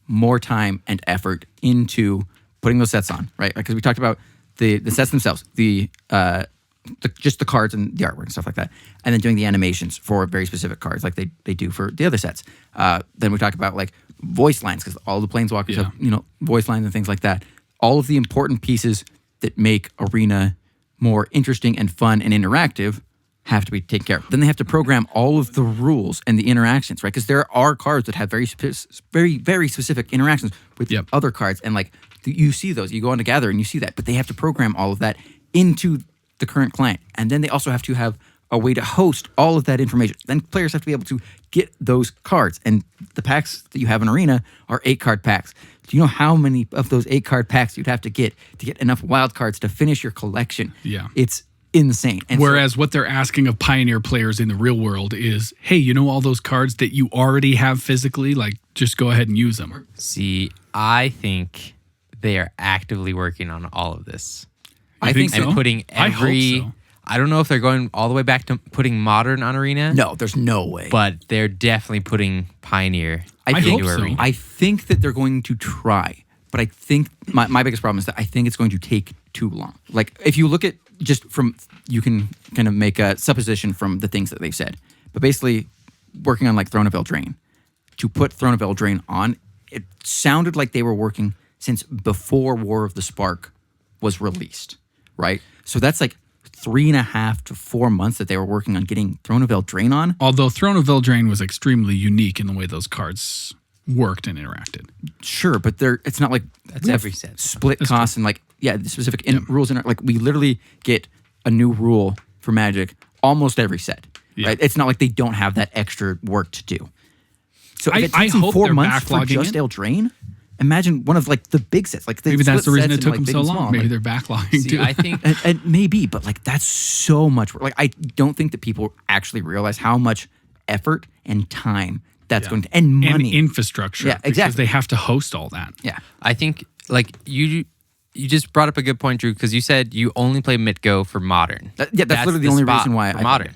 more time and effort into putting those sets on, right? Because we talked about the sets themselves, just the cards and the artwork and stuff like that, and then doing the animations for very specific cards like they do for the other sets. Then we talk about like voice lines, because all the planeswalkers have voice lines and things like that. All of the important pieces that make Arena more interesting and fun and interactive have to be taken care of. Then they have to program all of the rules and the interactions, right? Because there are cards that have very, very specific interactions with other cards, and like you see those. You go on to Gather and you see that, but they have to program all of that into the current client. And then they also have to have a way to host all of that information. Then players have to be able to get those cards. And the packs that you have in Arena are 8-card packs. Do you know how many of those 8-card packs you'd have to get enough wild cards to finish your collection? Yeah. It's insane. And whereas what they're asking of Pioneer players in the real world is, hey, all those cards that you already have physically, like just go ahead and use them. See, I think they are actively working on all of this. I think so. And putting I hope so. I don't know if they're going all the way back to putting Modern on Arena. No, there's no way. But they're definitely putting Pioneer into Arena. I think that they're going to try, but I think my biggest problem is that I think it's going to take too long. Like if you look at just from, you can kind of make a supposition from the things that they've said. But basically, working on like Throne of Eldraine, to put Throne of Eldraine on, it sounded like they were working since before War of the Spark was released, right? So that's like 3.5 to 4 months that they were working on getting Throne of Eldraine on. Although Throne of Eldraine was extremely unique in the way those cards worked and interacted. Sure, but it's not like that's every set. Split costs and like, the specific rules. Like we literally get a new rule for Magic almost every set, right? It's not like they don't have that extra work to do. So if it takes them 4 months for just Eldraine, imagine one of like the big sets. Like maybe that's the reason it took them so long. Maybe they're backlogging too. I think and maybe, but like that's so much work. Like I don't think that people actually realize how much effort and time that's going to, and money, and infrastructure. Yeah, exactly. Because they have to host all that. Yeah, I think like you just brought up a good point, Drew, because you said you only play Mitgo for Modern. That's literally the only reason why for Modern.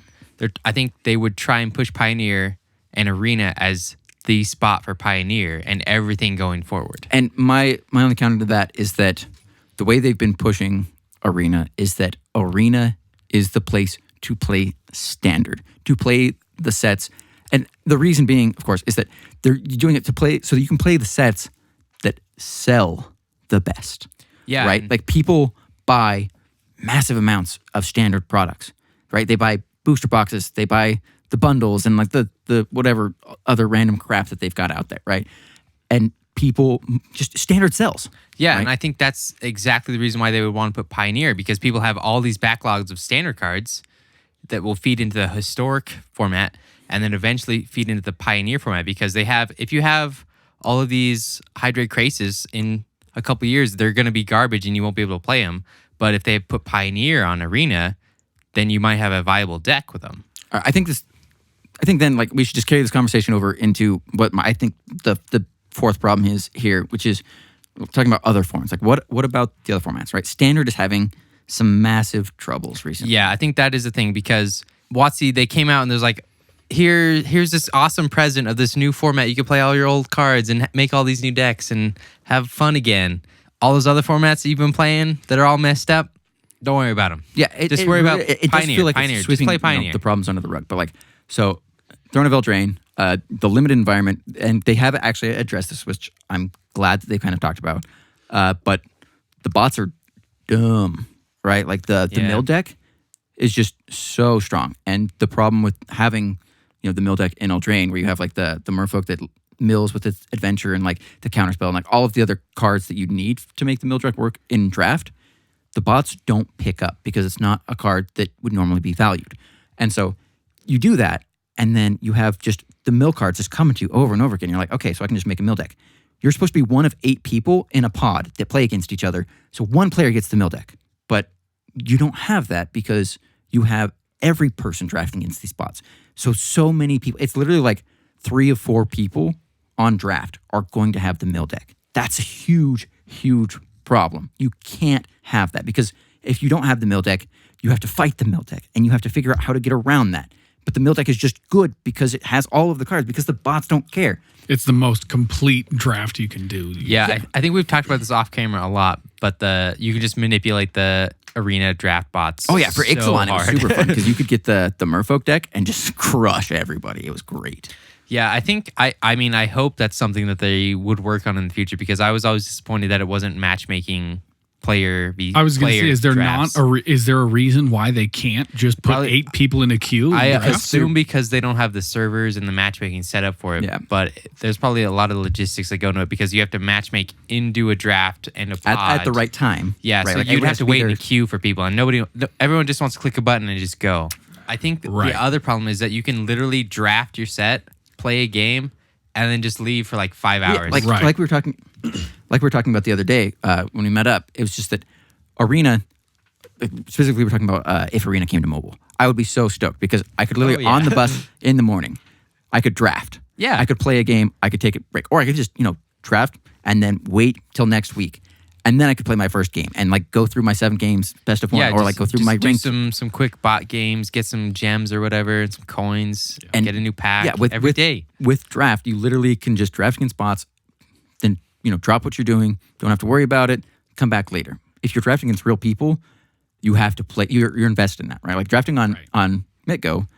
I think they would try and push Pioneer and Arena as the spot for Pioneer and everything going forward. And my only counter to that is that the way they've been pushing Arena is that Arena is the place to play Standard, to play the sets. And the reason being, of course, is that you're doing it to play so that you can play the sets that sell the best. Yeah. Right? Like people buy massive amounts of Standard products, right? They buy booster boxes, they buy the bundles and like the whatever other random crap that they've got out there, right? And people just Standard sells. Yeah, right? And I think that's exactly the reason why they would want to put Pioneer, because people have all these backlogs of Standard cards that will feed into the Historic format, and then eventually feed into the Pioneer format, because if you have all of these Hydrate Craces in a couple years, they're going to be garbage and you won't be able to play them. But if they put Pioneer on Arena, then you might have a viable deck with them. I think then like we should just carry this conversation over into what I think the fourth problem is here, which is talking about other formats. Like what about the other formats, right? Standard is having some massive troubles recently. Yeah, I think that is the thing, because WotC, they came out and there's like, here's this awesome present of this new format. You can play all your old cards and make all these new decks and have fun again. All those other formats that you've been playing that are all messed up, don't worry about them. Yeah, just worry about it Pioneer. Does feel like Pioneer. It's sweeping, just play Pioneer. the problems under the rug. But like, so Throne of Eldraine, the limited environment, and they have actually addressed this, which I'm glad that they kind of talked about. But the bots are dumb, right? Like the mill deck is just so strong. And the problem with having, the mill deck in Eldraine, where you have like the Merfolk that mills with its adventure and like the counterspell and like all of the other cards that you need to make the mill deck work in draft, the bots don't pick up because it's not a card that would normally be valued. And so you do that, and then you have just the mill cards just coming to you over and over again. You're like, okay, so I can just make a mill deck. You're supposed to be one of 8 people in a pod that play against each other. So one player gets the mill deck. But you don't have that because you have every person drafting against these spots. So many people, it's literally like 3 of 4 people on draft are going to have the mill deck. That's a huge, huge problem. You can't have that, because if you don't have the mill deck, you have to fight the mill deck and you have to figure out how to get around that. But the mill deck is just good because it has all of the cards, because the bots don't care. It's the most complete draft you can do. Yeah. I think we've talked about this off camera a lot, but you can just manipulate the Arena draft bots. Oh yeah, for so Ixalan, it was hard. super fun because you could get the Merfolk deck and just crush everybody. It was great. Yeah, I think I mean I hope that's something that they would work on in the future, because I was always disappointed that it wasn't matchmaking player. I was going to say, is there drafts. is there a reason why they can't just put Probably- 8 people in a queue? I and draft? assume because they don't have the servers and the matchmaking set up for it. Yeah. But there's probably a lot of logistics that go into it, because you have to matchmake into a draft and a pod. At the right time. Yeah, right? so Like, you'd everybody have to be wait in there. a queue for people, and everyone just wants to click a button and just go. I think Right. the other problem is that you can literally draft your set, play a game, and then just leave for like 5 hours. Like, Right. like we were talking about the other day when we met up. It was just that Arena, specifically, we were talking about if Arena came to mobile. I would be so stoked because I could literally Oh, yeah. on the bus in the morning, I could draft. Yeah. I could play a game. I could take a break, or I could just draft and then wait till next week, and then I could play my first game and like go through my 7 games best of 1, or like go through my do ranked. some quick bot games, get some gems or whatever, and some coins, and get a new pack every day. With draft, you literally can just draft against bots, then drop what you're doing. Don't have to worry about it. Come back later. If you're drafting against real people, you have to play. You're invested in that, right? Like drafting on MitGo,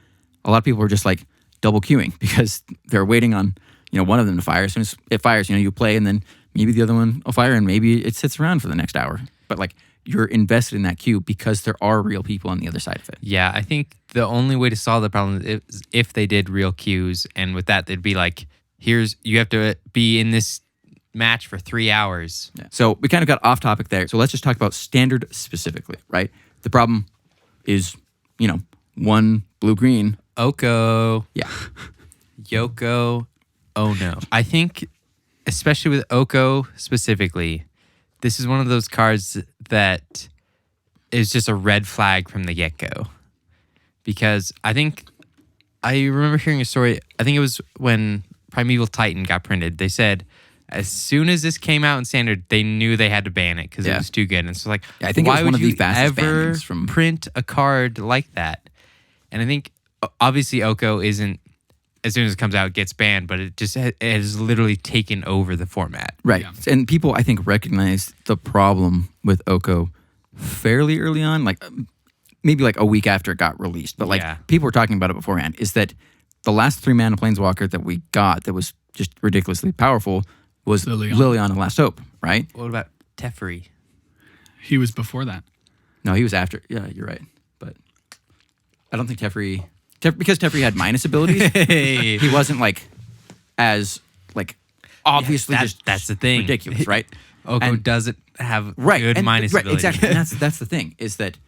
a lot of people are just like double queuing because they're waiting on one of them to fire. As soon as it fires, you play, and then maybe the other one will fire, and maybe it sits around for the next hour. But like you're invested in that queue because there are real people on the other side of it. Yeah, I think the only way to solve the problem is if they did real queues, and with that, they'd be like, you have to be in this match for 3 hours. Yeah. So we kind of got off topic there. So let's just talk about standard specifically, right? The problem is, 1 blue-green. Oko. Yeah. Yoko. Oh no. I think, especially with Oko specifically, this is one of those cards that is just a red flag from the get-go. Because I remember hearing a story, I think it was when Primeval Titan got printed. They said, as soon as this came out in standard, they knew they had to ban it because it was too good. And so like, I think it why was one would of the you fastest ever bannings from print a card like that? And I think obviously Oko isn't, as soon as it comes out, it gets banned, but it has literally taken over the format. Right. Yeah. And people, I think, recognize the problem with Oko fairly early on, like maybe like a week after it got released. But like people were talking about it beforehand, is that the last 3-mana Planeswalker that we got that was just ridiculously powerful was Liliana and Last Hope, right? What about Teferi? He was before that. No, he was after. Yeah, you're right. But I don't think Teferi, because Teferi had minus abilities, he wasn't like as like obviously that's the thing. ridiculous, right? Oko And- doesn't have right, good and, minus right, ability. exactly. And that's the thing, is that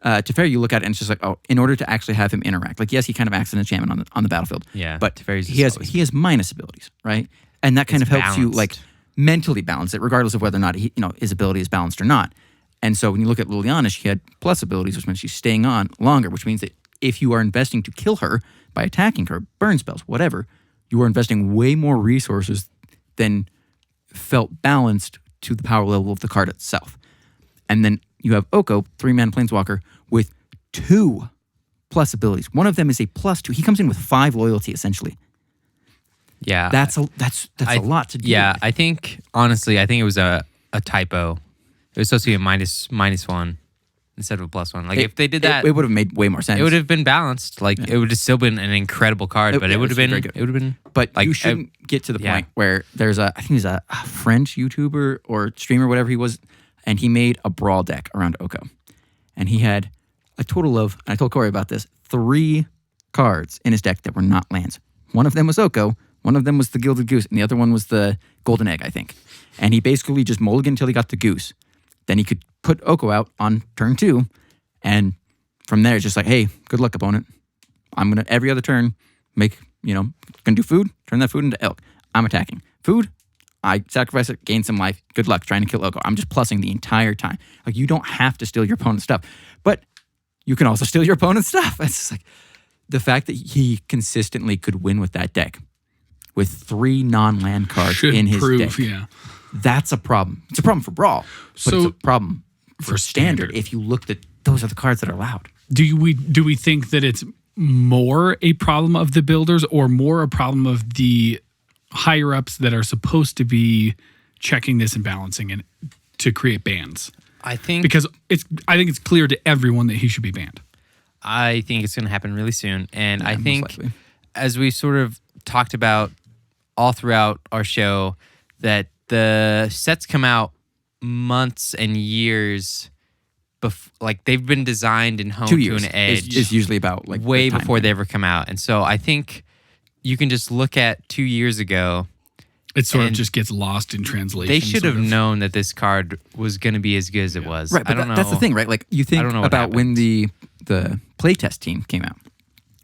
Teferi, you look at it and it's just like, oh, in order to actually have him interact, like yes, he kind of acts as an enchantment on the battlefield. Yeah, but Teferi's he has minus abilities, right? And that kind of helps you like mentally balance it, regardless of whether or not his ability is balanced or not. And so when you look at Liliana, she had plus abilities, which means she's staying on longer, which means that if you are investing to kill her by attacking her, burn spells, whatever, you are investing way more resources than felt balanced to the power level of the card itself. And then you have Oko, 3-man Planeswalker, with 2 plus abilities. One of them is a +2. He comes in with 5 loyalty, essentially. Yeah. That's a lot to do. Yeah, I think, honestly, it was a typo. It was supposed to be a -1 instead of a +1. Like, if they did that, it would have made way more sense. it would have been balanced. Like, it would have still been an incredible card, but it would have been, very good. it would have been, But like, you shouldn't get to the point where there's I think he's a French YouTuber or streamer, whatever he was, and he made a brawl deck around Oko. And he had a total of, and I told Cory about this, 3 cards in his deck that were not lands. One of them was Oko, one of them was the Gilded Goose, and the other one was the Golden Egg, I think. And he basically just mulliganed until he got the Goose. Then he could put Oko out on turn 2, and from there, it's just like, hey, good luck, opponent. I'm going to, every other turn, going to do food, turn that food into elk. I'm attacking. Food, I sacrifice it, gain some life. Good luck trying to kill Oko. I'm just plussing the entire time. Like, you don't have to steal your opponent's stuff, but you can also steal your opponent's stuff. It's just like the fact that he consistently could win with that deck with 3 non-land cards in his deck. Yeah. That's a problem. It's a problem for Brawl, but it's a problem for Standard if you looked at those are the cards that are allowed. Do we think that it's more a problem of the builders or more a problem of the higher ups that are supposed to be checking this and balancing it to create bans? I think it's clear to everyone that he should be banned. I think it's going to happen really soon. And Yeah, I most think, likely. as we sort of talked about all throughout our show, that the sets come out months and years like they've been designed and honed 2 to years an edge. is usually about like way the time before frame. they ever come out. And so I think you can just look at 2 years ago. It sort of And just gets lost in translation. They should sort have of. known that this card was going to be as good as it was. Right, but I don't know. that's the thing, right? Like you think don't know what about when happened. the playtest team came out,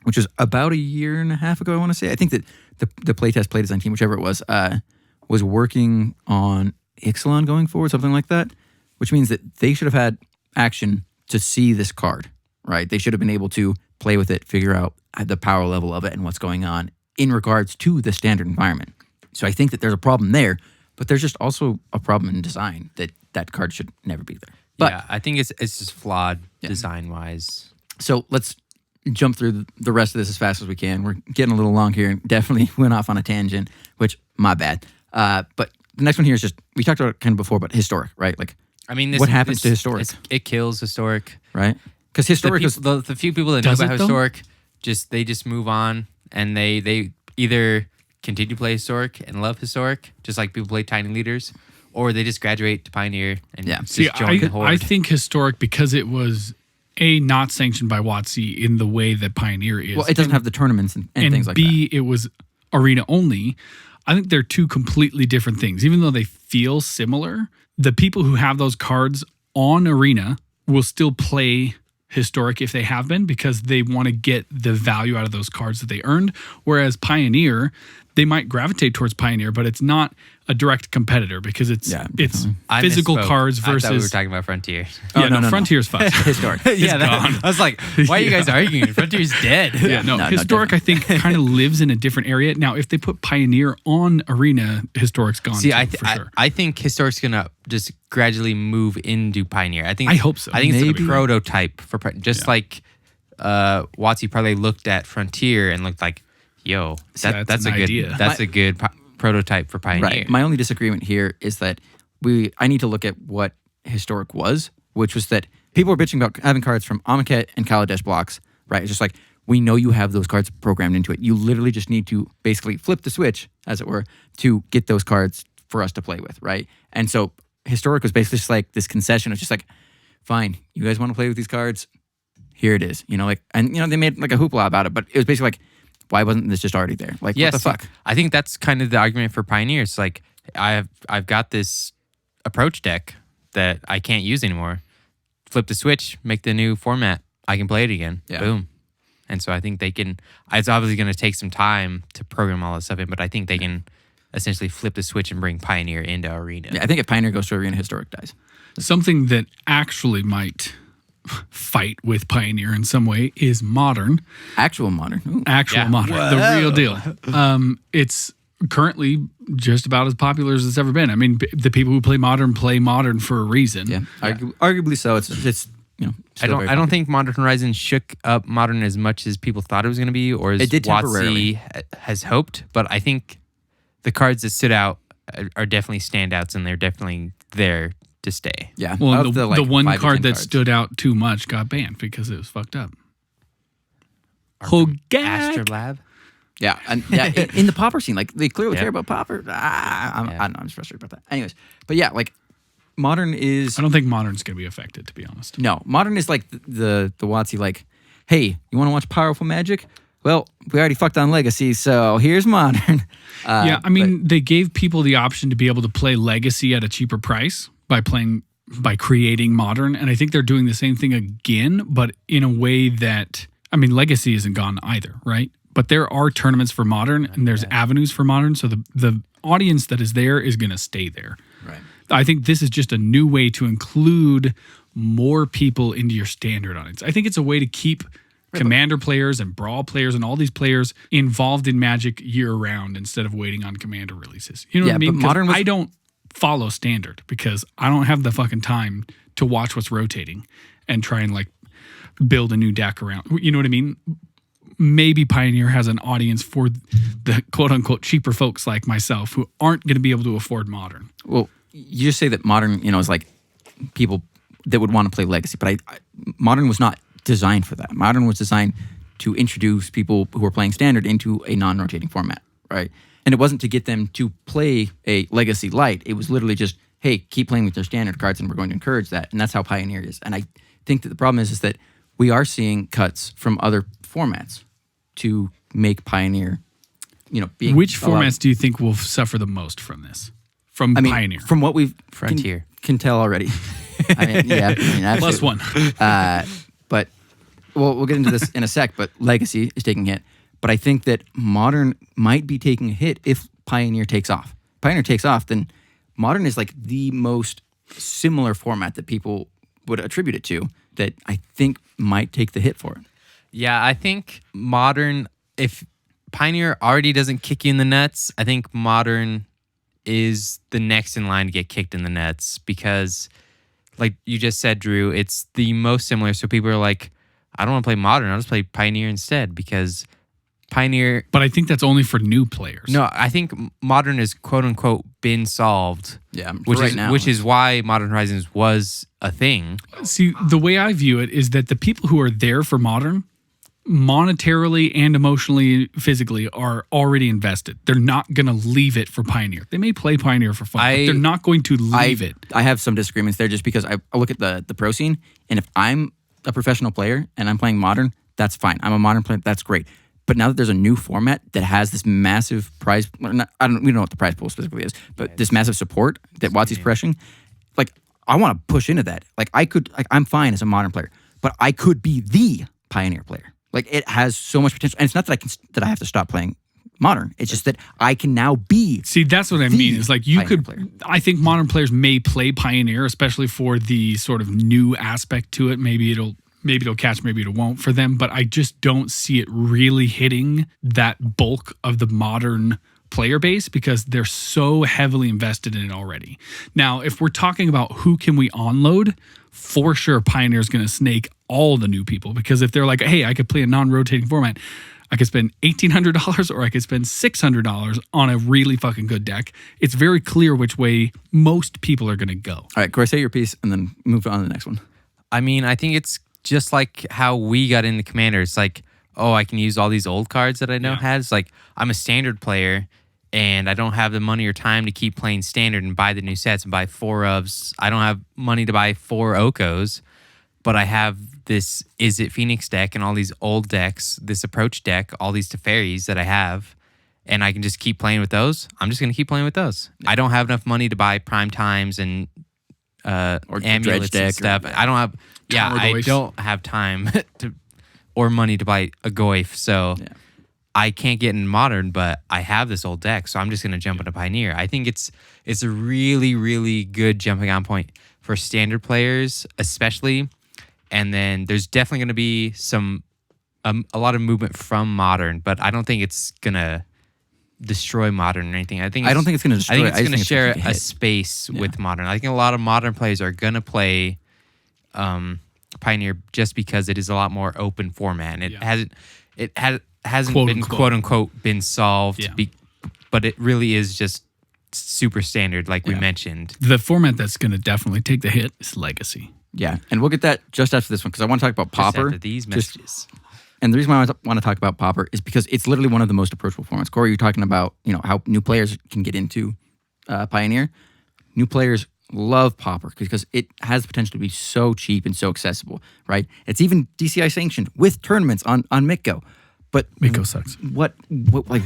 which was about a year and a half ago, I want to say. I think that the playtest play design team, whichever it was working on Ixalan going forward, something like that, which means that they should have had action to see this card, right? They should have been able to play with it, figure out the power level of it and what's going on in regards to the Standard environment. So I think that there's a problem there, but there's just also a problem in design that card should never be there. But yeah, I think it's just flawed design-wise. so let's jump through the rest of this as fast as we can. We're getting a little long here and definitely went off on a tangent, which my bad. But the next one here is just, we talked about it kind of before, but historic, right? Like, I mean, what happens to historic? It kills historic. Right? Because historic is The few people that know Does about it, though? historic, they just move on, and they either continue to play historic and love historic, just like people play Tiny Leaders, or they just graduate to Pioneer and just See, join the Horde. I think historic because it was not sanctioned by WotC in the way that Pioneer is. well, it doesn't have the tournaments and things like that. it was arena only. I think they're 2 completely different things. Even though they feel similar, the people who have those cards on arena will still play historic if they have been because they want to get the value out of those cards that they earned. Whereas Pioneer, they might gravitate towards Pioneer, but it's not a direct competitor because it's I physical misspoke. cards I thought we were versus. talking about Frontier. Yeah, no. Frontier's fine. Historic. Yeah, I was like, why are you guys arguing? Frontier's dead. Yeah, no, historic I think kind of lives in a different area. Now, if they put Pioneer on arena, historic's gone. See, for sure. I think historic's gonna just gradually move into Pioneer. I hope so. I think it's Maybe. a prototype for like WotC probably looked at Frontier and looked like, yo, that's an a good idea. that's a good prototype for Pioneer. Right. My only disagreement here is that I need to look at what historic was, which was that people were bitching about having cards from Amonkhet and Kaladesh blocks, right? It's just like, we know you have those cards programmed into it. You literally just need to basically flip the switch, as it were, to get those cards for us to play with, right? And so historic was basically just like this concession of just like, fine, you guys want to play with these cards? Here it is. They made like a hoopla about it, but it was basically like, why wasn't this just already there? Like, Yes, what the fuck? I think that's kind of the argument for Pioneer. It's like I've got this approach deck that I can't use anymore. flip the switch, make the new format. I can play it again. Yeah. Boom. And so I think they can. It's obviously going to take some time to program all this stuff in, but I think they can essentially flip the switch and bring Pioneer into Arena. Yeah, I think if Pioneer goes to Arena, Historic dies. Something that actually might fight with Pioneer in some way is Modern. Actual Modern. Ooh. Actual Modern, the real deal. It's currently just about as popular as it's ever been. I mean, the people who play Modern for a reason. Yeah, arguably so. It's I don't think Modern Horizons shook up Modern as much as people thought it was going to be, or as It did temporarily. WotC has hoped. But I think the cards that stood out are definitely standouts, and they're definitely there to stay. Yeah. Well, Of the like, one 5 to card 10 that cards. stood out too much got banned because it was fucked up. Astrolab. Hogak. Yeah, and in the popper scene, like they clearly Yeah. care about popper. I don't know. I'm just frustrated about that. Anyways, but yeah, like Modern is I don't think Modern's going to be affected, to be honest. no Modern is like the WotC like, hey, you want to watch powerful Magic? Well, we already fucked on Legacy, so here's Modern. Yeah, I mean, they gave people the option to be able to play Legacy at a cheaper price by creating Modern, and I think they're doing the same thing again, but in a way that, I mean, Legacy isn't gone either, right? But there are tournaments for Modern, and there's avenues for Modern, so the audience that is there is going to stay there. Right. I think this is just a new way to include more people into your standard audience. I think it's a way to keep Commander players and Brawl players and all these players involved in Magic year-round instead of waiting on Commander releases. You know what I Yeah, mean? but 'Cause Modern was- I don't follow Standard because I don't have the fucking time to watch what's rotating and try and like build a new deck around. You know what I mean? Maybe Pioneer has an audience for the quote-unquote cheaper folks like myself who aren't going to be able to afford Modern. Well, you just say that Modern, is like people that would want to play Legacy, but Modern was not designed for that. Modern was designed to introduce people who are playing Standard into a non-rotating format, right? And it wasn't to get them to play a Legacy Light. It was literally just, hey, keep playing with your Standard cards, and we're going to encourage that. And that's how Pioneer is. And I think that the problem is that we are seeing cuts from other formats to make Pioneer, being Which allowed- formats do you think will suffer the most from this? From Pioneer? From what we've Frontier. can tell already. Absolutely. Plus one. But we'll get into this in a sec. But Legacy is taking a hit. But I think that Modern might be taking a hit if Pioneer takes off. Pioneer takes off, then Modern is like the most similar format that people would attribute it to that I think might take the hit for it. Yeah, I think Modern, if Pioneer already doesn't kick you in the nuts, I think Modern is the next in line to get kicked in the nuts because, like you just said, Drew, it's the most similar. So people are like, I don't want to play Modern. I'll just play Pioneer instead because Pioneer. But I think that's only for new players. No, I think Modern is quote unquote been solved. Yeah, which is why Modern Horizons was a thing. See, the way I view it is that the people who are there for Modern, monetarily and emotionally, physically, are already invested. They're not going to leave it for Pioneer. They may play Pioneer for fun, but they're not going to leave it. I have some disagreements there just because I look at the pro scene, and if I'm a professional player and I'm playing Modern, that's fine. I'm a Modern player, that's great. But now that there's a new format that has this massive prize, we don't know what the prize pool specifically is, but this massive support that WotC's pushing, like I want to push into that. Like I'm fine as a Modern player, but I could be the Pioneer player. Like it has so much potential, and it's not that I have to stop playing Modern. It's just that I can now be. See, that's what I mean. Is like you Pioneer could. player. I think Modern players may play Pioneer, especially for the sort of new aspect to it. Maybe it'll catch, maybe it won't for them. But I just don't see it really hitting that bulk of the Modern player base because they're so heavily invested in it already. Now, if we're talking about who can we onload, for sure Pioneer's going to snake all the new people because if they're like, hey, I could play a non-rotating format, I could spend $1,800 or I could spend $600 on a really fucking good deck. It's very clear which way most people are going to go. All right, Cory, say your piece and then move on to the next one. I mean, I think it's just like how we got into Commander. It's like, oh, I can use all these old cards that I know had. It's like I'm a Standard player and I don't have the money or time to keep playing Standard and buy the new sets and buy 4 ofs. I don't have money to buy 4 Okos, but I have this Is It Phoenix deck and all these old decks, this approach deck, all these Teferis that I have, and I can just keep playing with those. I'm just going to keep playing with those. I don't have enough money to buy Prime Times and Or amulets dredge and deck stuff. I don't have. Yeah, I Tarmogoyfs. don't have time or money to buy a Goyf, so I can't get in Modern. But I have this old deck, so I'm just gonna jump into Pioneer. I think it's a really, really good jumping on point for standard players, especially. And then there's definitely gonna be a lot of movement from Modern, but I don't think it's gonna destroy Modern or anything. I don't think it's going to destroy. I think it's going to share a space with Modern. I think a lot of Modern players are going to play Pioneer just because it is a lot more open format, and it hasn't Quote been unquote. quote unquote been solved. Yeah. But it really is just super standard, like we mentioned. The format that's going to definitely take the hit is Legacy. Yeah, and we'll get that just after this one because I want to talk about Just Pauper. after these messages. And the reason why I want to talk about Pauper is because it's literally one of the most approachable formats. Cory, you're talking about how new players can get into Pioneer. New players love Pauper because it has the potential to be so cheap and so accessible, right? It's even DCI sanctioned with tournaments on Mitgo. But Miko sucks. What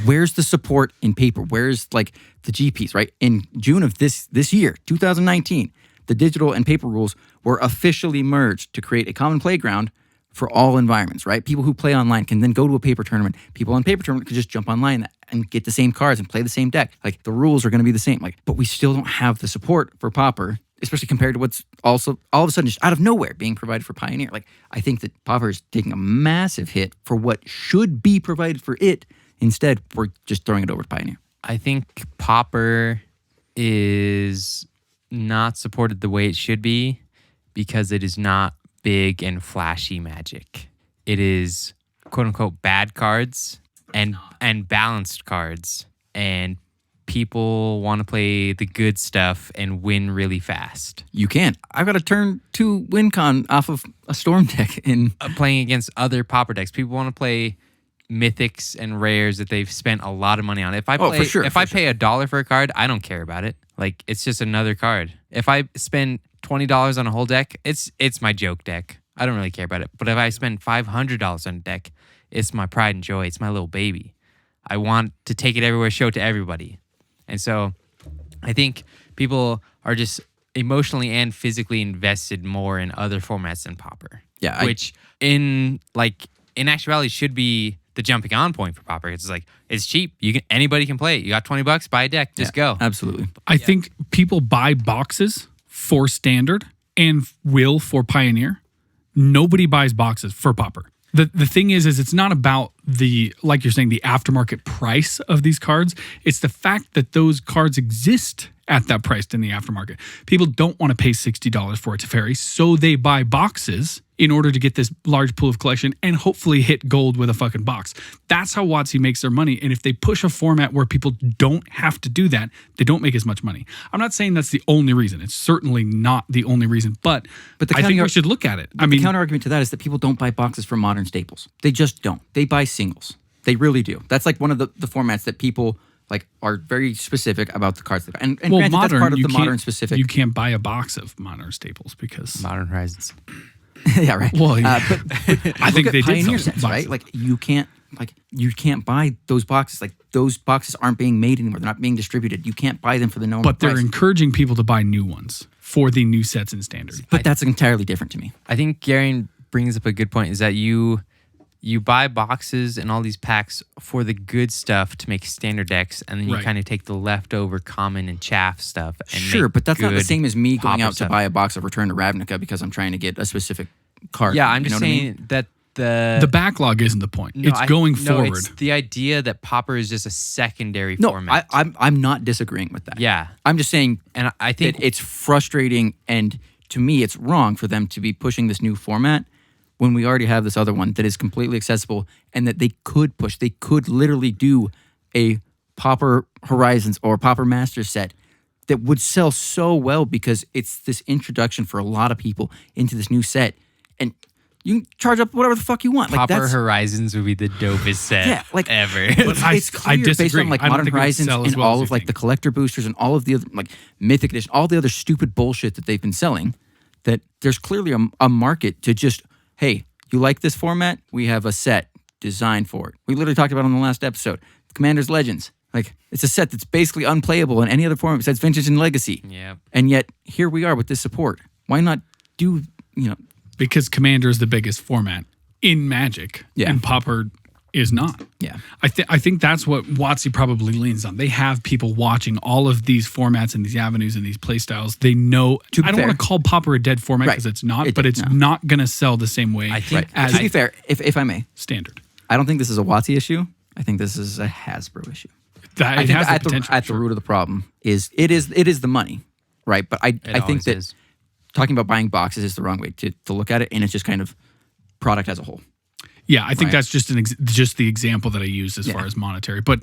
where's the support in paper? Where's the GPs, right? In June of this year, 2019, the digital and paper rules were officially merged to create a common playground for all environments, right? People who play online can then go to a paper tournament. People on paper tournament can just jump online and get the same cards and play the same deck. The rules are going to be the same. But we still don't have the support for Pauper, especially compared to what's also all of a sudden just out of nowhere being provided for Pioneer. I think that Pauper is taking a massive hit for what should be provided for it. Instead, we're just throwing it over to Pioneer. I think Pauper is not supported the way it should be because it is not big and flashy Magic. It is quote unquote bad cards and balanced cards, and people want to play the good stuff and win really fast. You can't. I've got to turn 2 win con off of a Storm deck in Playing against other Pauper decks. People want to play mythics and rares that they've spent a lot of money on. If I play, for sure, if I pay $1 for a card, I don't care about it. It's just another card. If I spend $20 on a whole deck, it's my joke deck. I don't really care about it. But if I spend $500 on a deck, it's my pride and joy. It's my little baby. I want to take it everywhere, show it to everybody. And so I think people are just emotionally and physically invested more in other formats than Pauper. Yeah, which in actuality should be the jumping on point for Pauper. It's cheap. Anybody can play it. You got $20, buy a deck, just go. Absolutely. I think people buy boxes for Standard and will for Pioneer. Nobody buys boxes for Pauper. The thing is it's not about like you're saying, the aftermarket price of these cards. It's the fact that those cards exist at that price in the aftermarket. People don't want to pay $60 for a Teferi, so they buy boxes in order to get this large pool of collection and hopefully hit gold with a fucking box. That's how WotC makes their money. And if they push a format where people don't have to do that, they don't make as much money. I'm not saying that's the only reason. It's certainly not the only reason, but I think we should look at it. The counter argument to that is that people don't buy boxes for modern staples. They just don't. They buy singles. They really do. That's one of the formats that people are very specific about the cards. And granted, Modern, that's part of the modern specific. You can't buy a box of modern staples because Modern Horizons. Yeah, right. Well, but I think they did Pioneer sell sets, boxes. right? You can't buy those boxes. Those boxes aren't being made anymore. They're not being distributed. You can't buy them for the normal But they're price. encouraging people to buy new ones for the new sets in Standard. But that's entirely different to me. I think Garion brings up a good point, is that you buy boxes and all these packs for the good stuff to make standard decks, and then you Right. kind of take the leftover common and chaff stuff. And Sure, make but that's not the good same as me going Pauper out to stuff. buy a box of Return to Ravnica because I'm trying to get a specific card. Yeah, I'm You just know what I saying mean? that The backlog isn't the point. It's going forward. It's the idea that Pauper is just a secondary No, format. I'm not disagreeing with that. Yeah. I'm just saying And I think that it's frustrating, and to me, it's wrong for them to be pushing this new format when we already have this other one that is completely accessible and that they could push. They could literally do a Pauper Horizons or Pauper Masters set that would sell so well because it's this introduction for a lot of people into this new set. And you can charge up whatever the fuck you want. Pauper that's, Horizons would be the dopest set ever. But I it's clear based disagree. on I don't Modern think it would Horizons sell as and well all as of you the think. collector boosters and all of the other Mythic Edition, all the other stupid bullshit that they've been selling, that there's clearly a market to just, hey, you like this format? We have a set designed for it. We literally talked about it on the last episode. Commander's Legends. Like, it's a set that's basically unplayable in any other format besides Vintage and Legacy. Yeah. And yet, here we are with this support. Why not do, Because Commander is the biggest format in Magic, and Pauper is not. Yeah. I think that's what WotC probably leans on. They have people watching all of these formats and these avenues and these play styles. They know. I don't want to call Pauper a dead format because it's not, but it's not going to sell the same way. I think, as to be fair, if I may, standard. I don't think this is a WotC issue. I think this is a Hasbro issue. I think at the root of the problem is it is the money, right? But I think that talking about buying boxes is the wrong way to look at it, and it's just kind of product as a whole. Yeah, I think that's just just the example that I used as far as monetary. But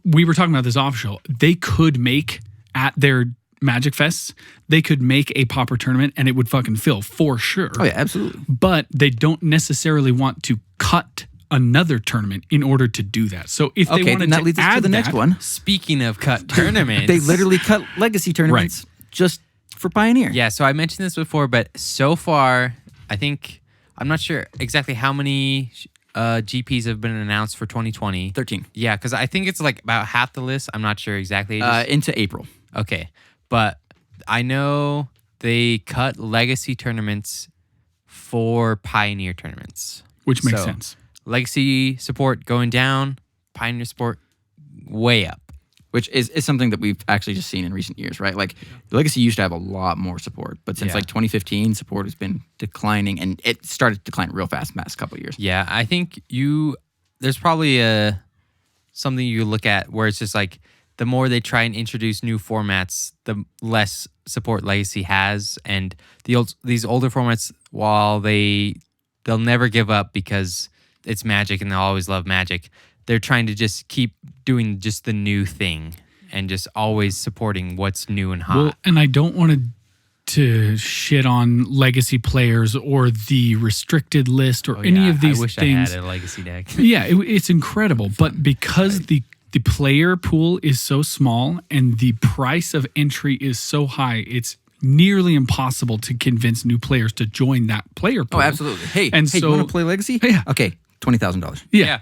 we were talking about this off show. They could make at their Magic Fests, they could make a Pauper tournament and it would fucking fill for sure. Oh yeah, absolutely. But they don't necessarily want to cut another tournament in order to do that. So if they wanted that to leads us add to the next one. Speaking of cut tournaments, They literally cut Legacy tournaments just for Pioneer. Yeah, so I mentioned this before, but so far, I'm not sure exactly how many GPs have been announced for 2020. 13. Yeah, because I think it's like about half the list. I'm not sure exactly. Into April. Okay, but I know they cut Legacy tournaments for Pioneer tournaments. Which makes sense. Legacy support going down, Pioneer support way up. Which is something that we've actually just seen in recent years, right? Like, Legacy used to have a lot more support, but since like 2015, support has been declining, and it started to decline real fast in the last couple of years. Yeah, I think there's probably something you look at where it's just like the more they try and introduce new formats, the less support Legacy has, and these older formats, while they'll never give up because it's Magic and they'll always love Magic. They're trying to just keep doing just the new thing and just always supporting what's new and hot. Well, and I don't want to shit on Legacy players or the restricted list or any of these things. I had a Legacy deck. Yeah, it's incredible. But because the player pool is so small and the price of entry is so high, it's nearly impossible to convince new players to join that player pool. Oh, absolutely. Hey, so, you want to play Legacy? Yeah. Okay, $20,000. Yeah.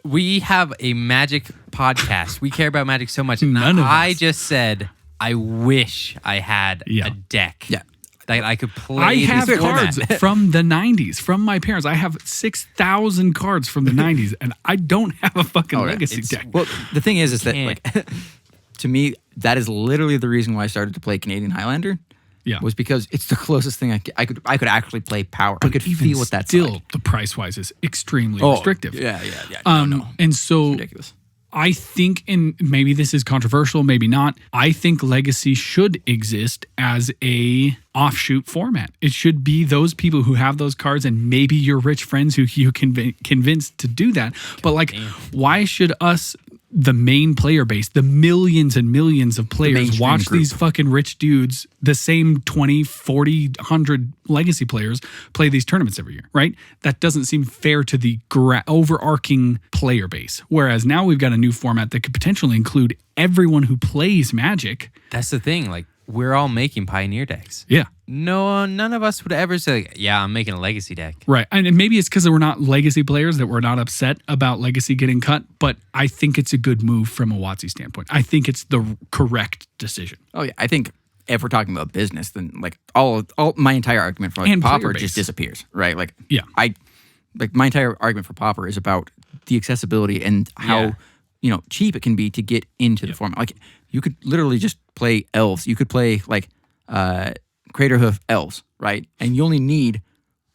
We have a Magic podcast. We care about Magic so much. None of I us. just said, I wish I had a deck. Yeah. That I could play. I have this cards format. from the 90s, from my parents. I have 6,000 cards from the 90s, and I don't have a fucking Legacy deck. Well, the thing is that, Can't. like, to me, that is literally the reason why I started to play Canadian Highlander. Yeah. Was because it's the closest thing I could actually play Power. I could Even feel what that's still, like. the price-wise is extremely restrictive. Yeah. No. And so Ridiculous. I think, and maybe this is controversial, maybe not, I think Legacy should exist as a offshoot format. It should be those people who have those cards and maybe your rich friends who you can convince to do that. But like, why should us, the main player base, the millions and millions of players, mainstream watch group. these fucking rich dudes, the same 20, 40, 100 Legacy players play these tournaments every year, right? That doesn't seem fair to the overarching player base. Whereas now we've got a new format that could potentially include everyone who plays Magic. That's the thing. Like, we're all making Pioneer decks. Yeah. None of us would ever say, yeah, I'm making a Legacy deck. Right. And maybe it's because we're not Legacy players that we're not upset about Legacy getting cut, but I think it's a good move from a WotC standpoint. I think it's the correct decision. Oh yeah, I think if we're talking about business, then like all my entire argument for like And player Pauper base. just disappears, right? Like Yeah. my entire argument for Pauper is about the accessibility and how cheap it can be to get into the format. Like, you could literally just play elves. You could play like Craterhoof elves, right? And you only need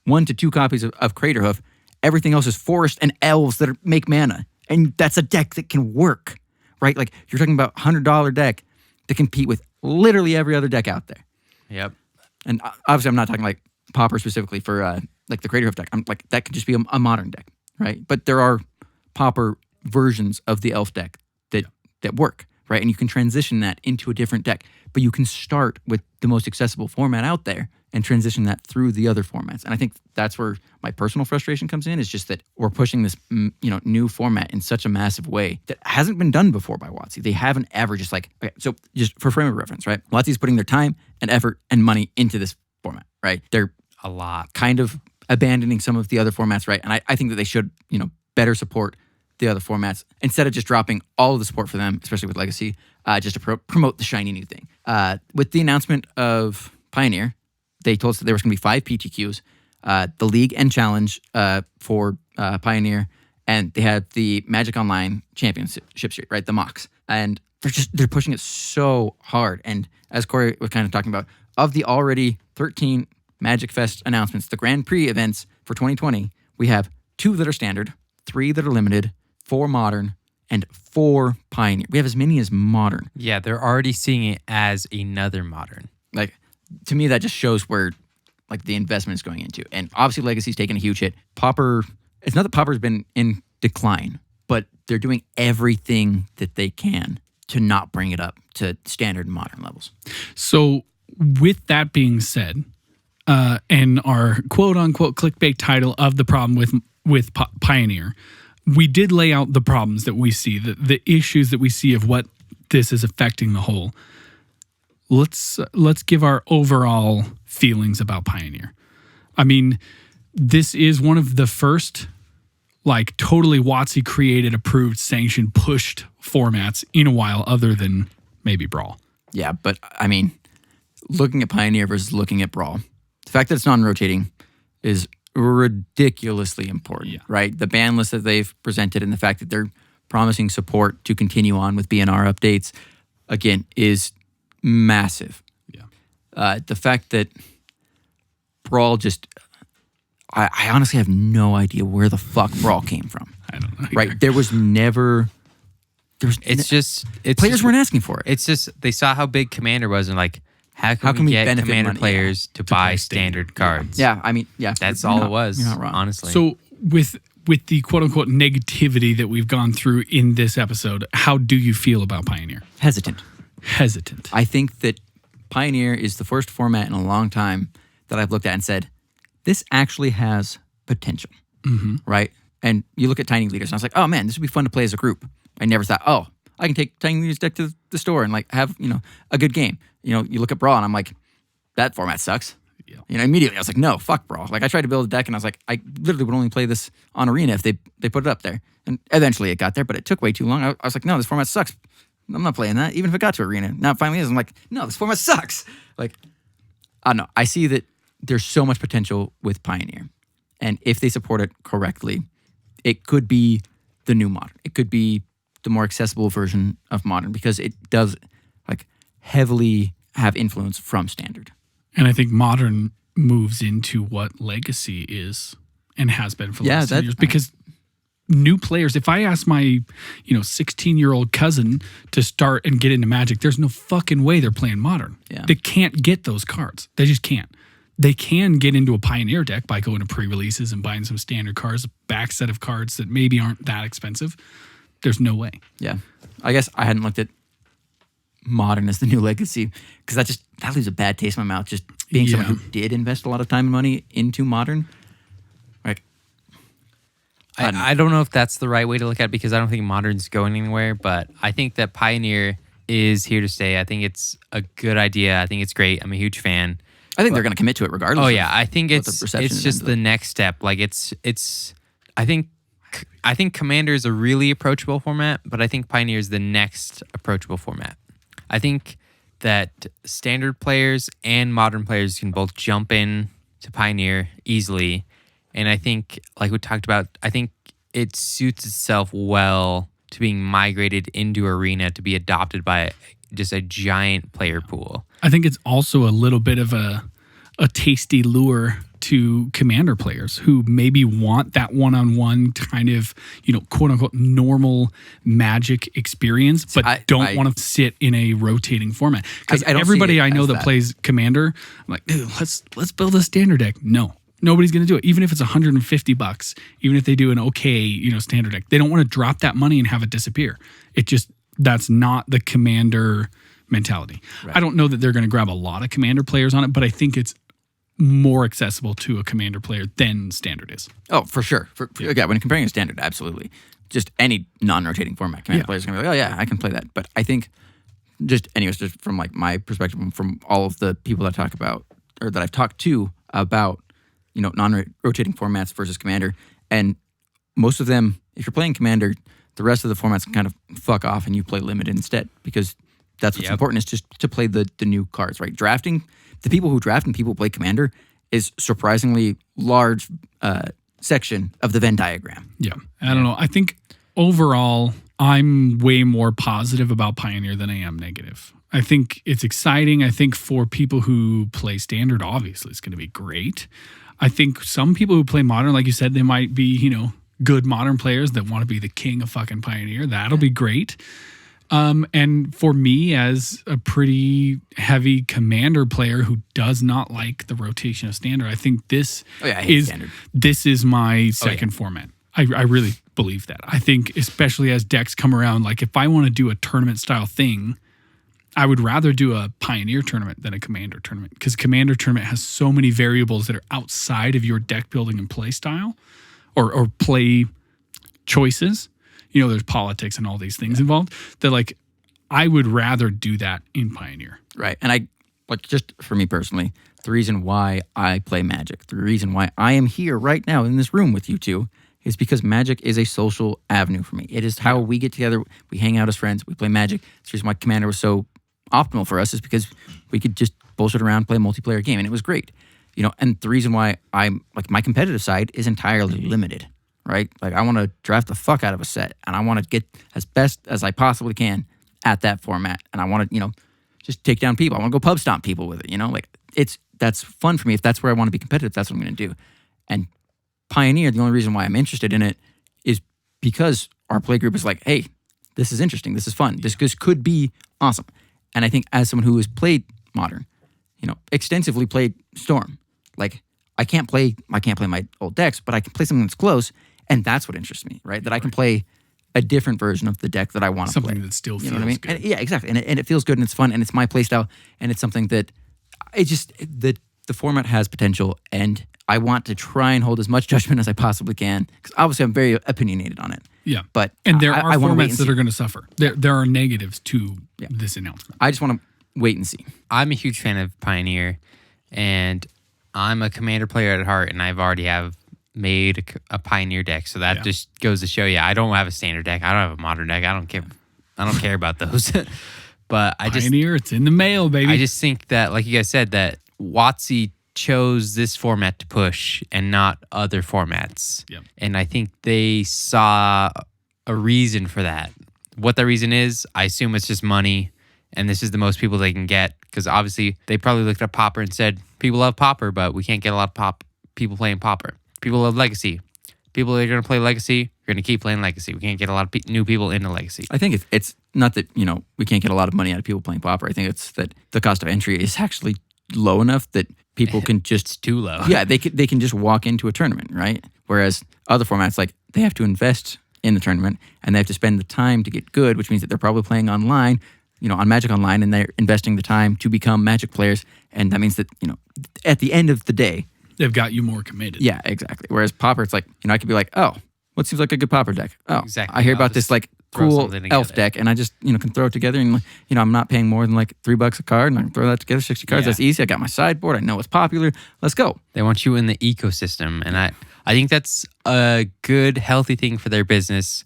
1 to 2 copies of Craterhoof. Everything else is forest and elves that make mana, and that's a deck that can work, right? Like, you're talking about $100 deck to compete with literally every other deck out there. Yep. And obviously, I'm not talking like Pauper specifically for like the Craterhoof deck. I'm like, that could just be a modern deck, right? But there are Pauper versions of the elf deck that work, right? And you can transition that into a different deck. But you can start with the most accessible format out there and transition that through the other formats. And I think that's where my personal frustration comes in, is just that we're pushing this new format in such a massive way that hasn't been done before by WotC. They haven't ever just like, okay, so just for frame of reference, right? WotC's putting their time and effort and money into this format, right? They're A lot. kind of abandoning some of the other formats, right? And I think that they should, better support the other formats instead of just dropping all of the support for them, especially with Legacy, just to promote the shiny new thing. With the announcement of Pioneer, they told us that there was going to be 5 PTQs, the League and Challenge for Pioneer, and they had the Magic Online Championship Series, right? The MOCs. And they're pushing it so hard. And as Cory was kind of talking about, of the already 13 Magic Fest announcements, the Grand Prix events for 2020, we have 2 that are standard, 3 that are limited, 4 modern, and 4 Pioneer. We have as many as modern. Yeah, they're already seeing it as another modern. Like, to me, that just shows where like the investment is going into. And obviously Legacy's taken a huge hit. Pauper, it's not that Pauper's been in decline, but they're doing everything that they can to not bring it up to standard and modern levels. So with that being said, and our quote unquote clickbait title of the problem with Pioneer, we did lay out the problems that we see, the issues that we see of what this is affecting the whole. Let's give our overall feelings about Pioneer. I mean, this is one of the first like totally WotC created, approved, sanctioned, pushed formats in a while, other than maybe Brawl. Yeah, but I mean, looking at Pioneer versus looking at Brawl, the fact that it's non-rotating is ridiculously important, right? The ban list that they've presented and the fact that they're promising support to continue on with BNR updates, again, is massive. Yeah. The fact that Brawl just... I honestly have no idea where the fuck Brawl came from. I don't know. Right? There was never... Players weren't asking for it. It's just, they saw how big Commander was and like, how can we get Commander players to buy standard cards? Yeah, I mean, yeah. That's all it was, you're not wrong. Honestly. So with the quote-unquote negativity that we've gone through in this episode, how do you feel about Pioneer? Hesitant. Hesitant. I think that Pioneer is the first format in a long time that I've looked at and said, this actually has potential, right? And you look at Tiny Leaders, and I was like, oh man, this would be fun to play as a group. I never thought, oh, I can take Tiny Leaders deck to the store and like have, a good game. You look at Brawl, and I'm like, that format sucks. Yeah. Immediately I was like, no, fuck Brawl. Like I tried to build a deck, and I was like, I literally would only play this on Arena if they put it up there. And eventually it got there, but it took way too long. I was like, no, this format sucks. I'm not playing that, even if it got to Arena. Now it finally is. I'm like, no, this format sucks. Like, I don't know. I see that there's so much potential with Pioneer. And if they support it correctly, it could be the new Modern. It could be the more accessible version of Modern because it does like heavily have influence from Standard. And I think Modern moves into what Legacy is and has been for the last 10 years. Because new players, if I ask my 16-year-old cousin to start and get into Magic, there's no fucking way they're playing Modern. Yeah. They can't get those cards. They just can't. They can get into a Pioneer deck by going to pre-releases and buying some standard cards, a back set of cards that maybe aren't that expensive. There's no way. Yeah. I guess I hadn't looked at Modern as the new Legacy because that leaves a bad taste in my mouth. Just being someone who did invest a lot of time and money into Modern. Like, I don't know if that's the right way to look at it because I don't think Modern's going anywhere, but I think that Pioneer is here to stay. I think it's a good idea. I think it's great. I'm a huge fan. I think they're going to commit to it regardless. Oh yeah, I think it's just the next step. Like I think Commander is a really approachable format, but I think Pioneer is the next approachable format. I think that standard players and modern players can both jump in to Pioneer easily, and I think, like we talked about, I think it suits itself well to being migrated into Arena to be adopted by just a giant player pool. I think it's also a little bit of a tasty lure to Commander players who maybe want that one-on-one kind of, quote-unquote normal Magic experience, but don't want to sit in a rotating format. Because everybody I know that plays Commander, I'm like, dude, let's build a standard deck. No. Nobody's going to do it. Even if it's $150, even if they do an okay, standard deck, they don't want to drop that money and have it disappear. That's not the Commander mentality. Right. I don't know that they're going to grab a lot of Commander players on it, but I think it's more accessible to a Commander player than Standard is. Oh, for sure. When comparing to Standard, absolutely. Just any non-rotating format, Commander players are going to be like, oh yeah, I can play that. But I think, just from like my perspective, from all of the people that I talk about, or that I've talked to about, non-rotating formats versus Commander, and most of them if you're playing Commander, the rest of the formats can kind of fuck off and you play Limited instead, because that's what's important, is just to play the new cards, right? Drafting, the people who draft and people who play Commander is surprisingly large section of the Venn diagram. Yeah. I don't know. I think overall, I'm way more positive about Pioneer than I am negative. I think it's exciting. I think for people who play Standard, obviously, it's going to be great. I think some people who play Modern, like you said, they might be, good Modern players that want to be the king of fucking Pioneer. That'll be great. And for me, as a pretty heavy Commander player who does not like the rotation of Standard, I think this is my second format. I really believe that. I think, especially as decks come around, like if I want to do a tournament style thing, I would rather do a Pioneer tournament than a Commander tournament, because Commander tournament has so many variables that are outside of your deck building and play style or play choices. There's politics and all these things involved that, like, I would rather do that in Pioneer. Right. And just for me personally, the reason why I play Magic, the reason why I am here right now in this room with you two, is because Magic is a social avenue for me. It is how we get together. We hang out as friends. We play Magic. That's the reason why Commander was so optimal for us, is because we could just bullshit around, play a multiplayer game, and it was great. And the reason why I'm, like, my competitive side is entirely Limited. Right? Like, I want to draft the fuck out of a set, and I want to get as best as I possibly can at that format. And I want to, just take down people. I want to go pub stomp people with it, that's fun for me. If that's where I want to be competitive, that's what I'm going to do. And Pioneer, the only reason why I'm interested in it is because our play group is like, hey, this is interesting. This is fun. This could be awesome. And I think as someone who has played Modern, extensively played Storm, like, I can't play my old decks, but I can play something that's close. And that's what interests me, right? That I can play a different version of the deck that I want to play. Something that still feels good. And, yeah, exactly. And it feels good, and it's fun, and it's my play style, and it's something that the format has potential, and I want to try and hold as much judgment as I possibly can, because obviously I'm very opinionated on it. Yeah. But there I are want to wait formats and that see. are going to suffer. There are negatives to this announcement. I just want to wait and see. I'm a huge fan of Pioneer, and I'm a Commander player at heart, and I've already made a Pioneer deck, so that just goes to show you, I don't have a Standard deck, I don't have a Modern deck, I don't care about those. But Pioneer, it's in the mail, baby. I just think that, like you guys said, that WotC chose this format to push and not other formats. Yep. And I think they saw a reason for that. What the reason is, I assume it's just money, and this is the most people they can get, because obviously they probably looked at Pauper and said, people love Pauper, but we can't get a lot of people playing Pauper. People love Legacy. People that are going to play Legacy are going to keep playing Legacy. We can't get a lot of new people into Legacy. I think it's not that, we can't get a lot of money out of people playing Pauper. I think it's that the cost of entry is actually low enough that people can just... It's too low. Yeah, they can just walk into a tournament, right? Whereas other formats, like, they have to invest in the tournament, and they have to spend the time to get good, which means that they're probably playing online, on Magic Online, and they're investing the time to become Magic players. And that means that, at the end of the day... They've got you more committed. Yeah, exactly. Whereas Pauper, it's like, I could be like, oh, what seems like a good Pauper deck? Oh, exactly. I hear I'll about this, like, cool elf deck, and I just, can throw it together, and, I'm not paying more than, like, $3 a card, and I can throw that together, 60 cards. Yeah. That's easy. I got my sideboard. I know what's popular. Let's go. They want you in the ecosystem, and I think that's a good, healthy thing for their business.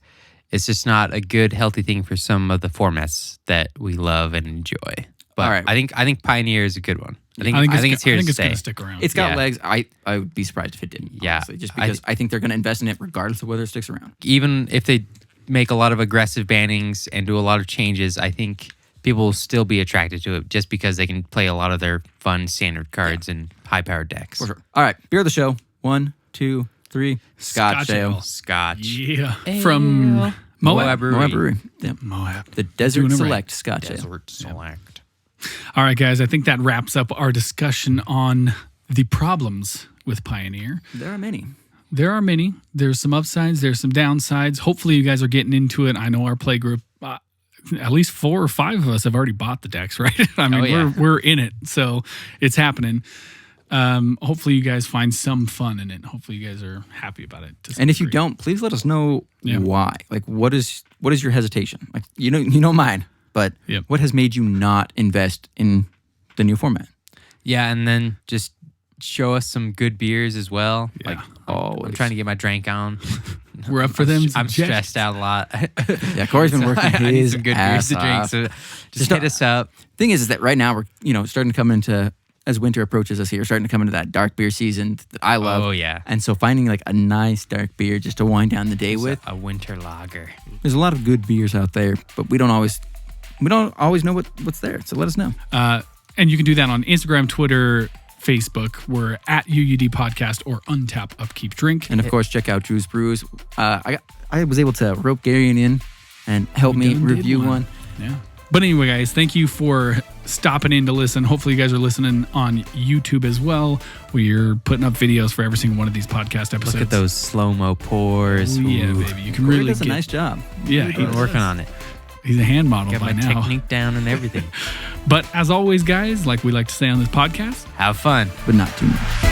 It's just not a good, healthy thing for some of the formats that we love and enjoy. But All right. I think Pioneer is a good one. I think it's here to it's stay. going to stick around. It's got legs. I would be surprised if it didn't, honestly, just because I think they're going to invest in it regardless of whether it sticks around. Even if they make a lot of aggressive bannings and do a lot of changes, I think people will still be attracted to it just because they can play a lot of their fun Standard cards and high-powered decks. For sure. All right. Beer of the show. 1, 2, 3. Scotch Ale. Scotch. Yeah. From Moab Brewery. Moab Brewery. Yeah. Moab. The Desert Doing it Select right. Scotch Ale. Desert Select. All right, guys. I think that wraps up our discussion on the problems with Pioneer. There are many. There are many. There's some upsides. There's some downsides. Hopefully, you guys are getting into it. I know our play group, at least 4 or 5 of us have already bought the decks, right? I mean, we're in it, so it's happening. Hopefully, you guys find some fun in it. Hopefully, you guys are happy about it. And if you don't, please let us know why. Like, what is your hesitation? Like, you know mine, but what has made you not invest in the new format? Yeah, and then just show us some good beers as well. Yeah. Like, I'm trying to get my drink on. We're up for them. I'm stressed out a lot. Yeah, Cory's been working I need his some good ass beers to drink. off. So just hit us up. Thing is that right now we're starting to come into, as winter approaches us here, starting to come into that dark beer season that I love. Oh, yeah. And so finding like a nice dark beer just to wind down the day with. A winter lager. There's a lot of good beers out there, but we don't always know what's there. So let us know. And you can do that on Instagram, Twitter, Facebook. We're at UUD Podcast or Untap Upkeep Drink. And of course, check out Drew's Brews. I was able to rope Garion in and help me review one. Yeah. But anyway, guys, thank you for stopping in to listen. Hopefully, you guys are listening on YouTube as well. We're putting up videos for every single one of these podcast episodes. Look at those slow-mo pours. Oh, yeah, Ooh. baby. You can Cory really does a nice job. Yeah, I'm working on it. He's a hand model Got by my now. technique down and everything. But as always, guys, like we like to say on this podcast, Have fun. But not too much.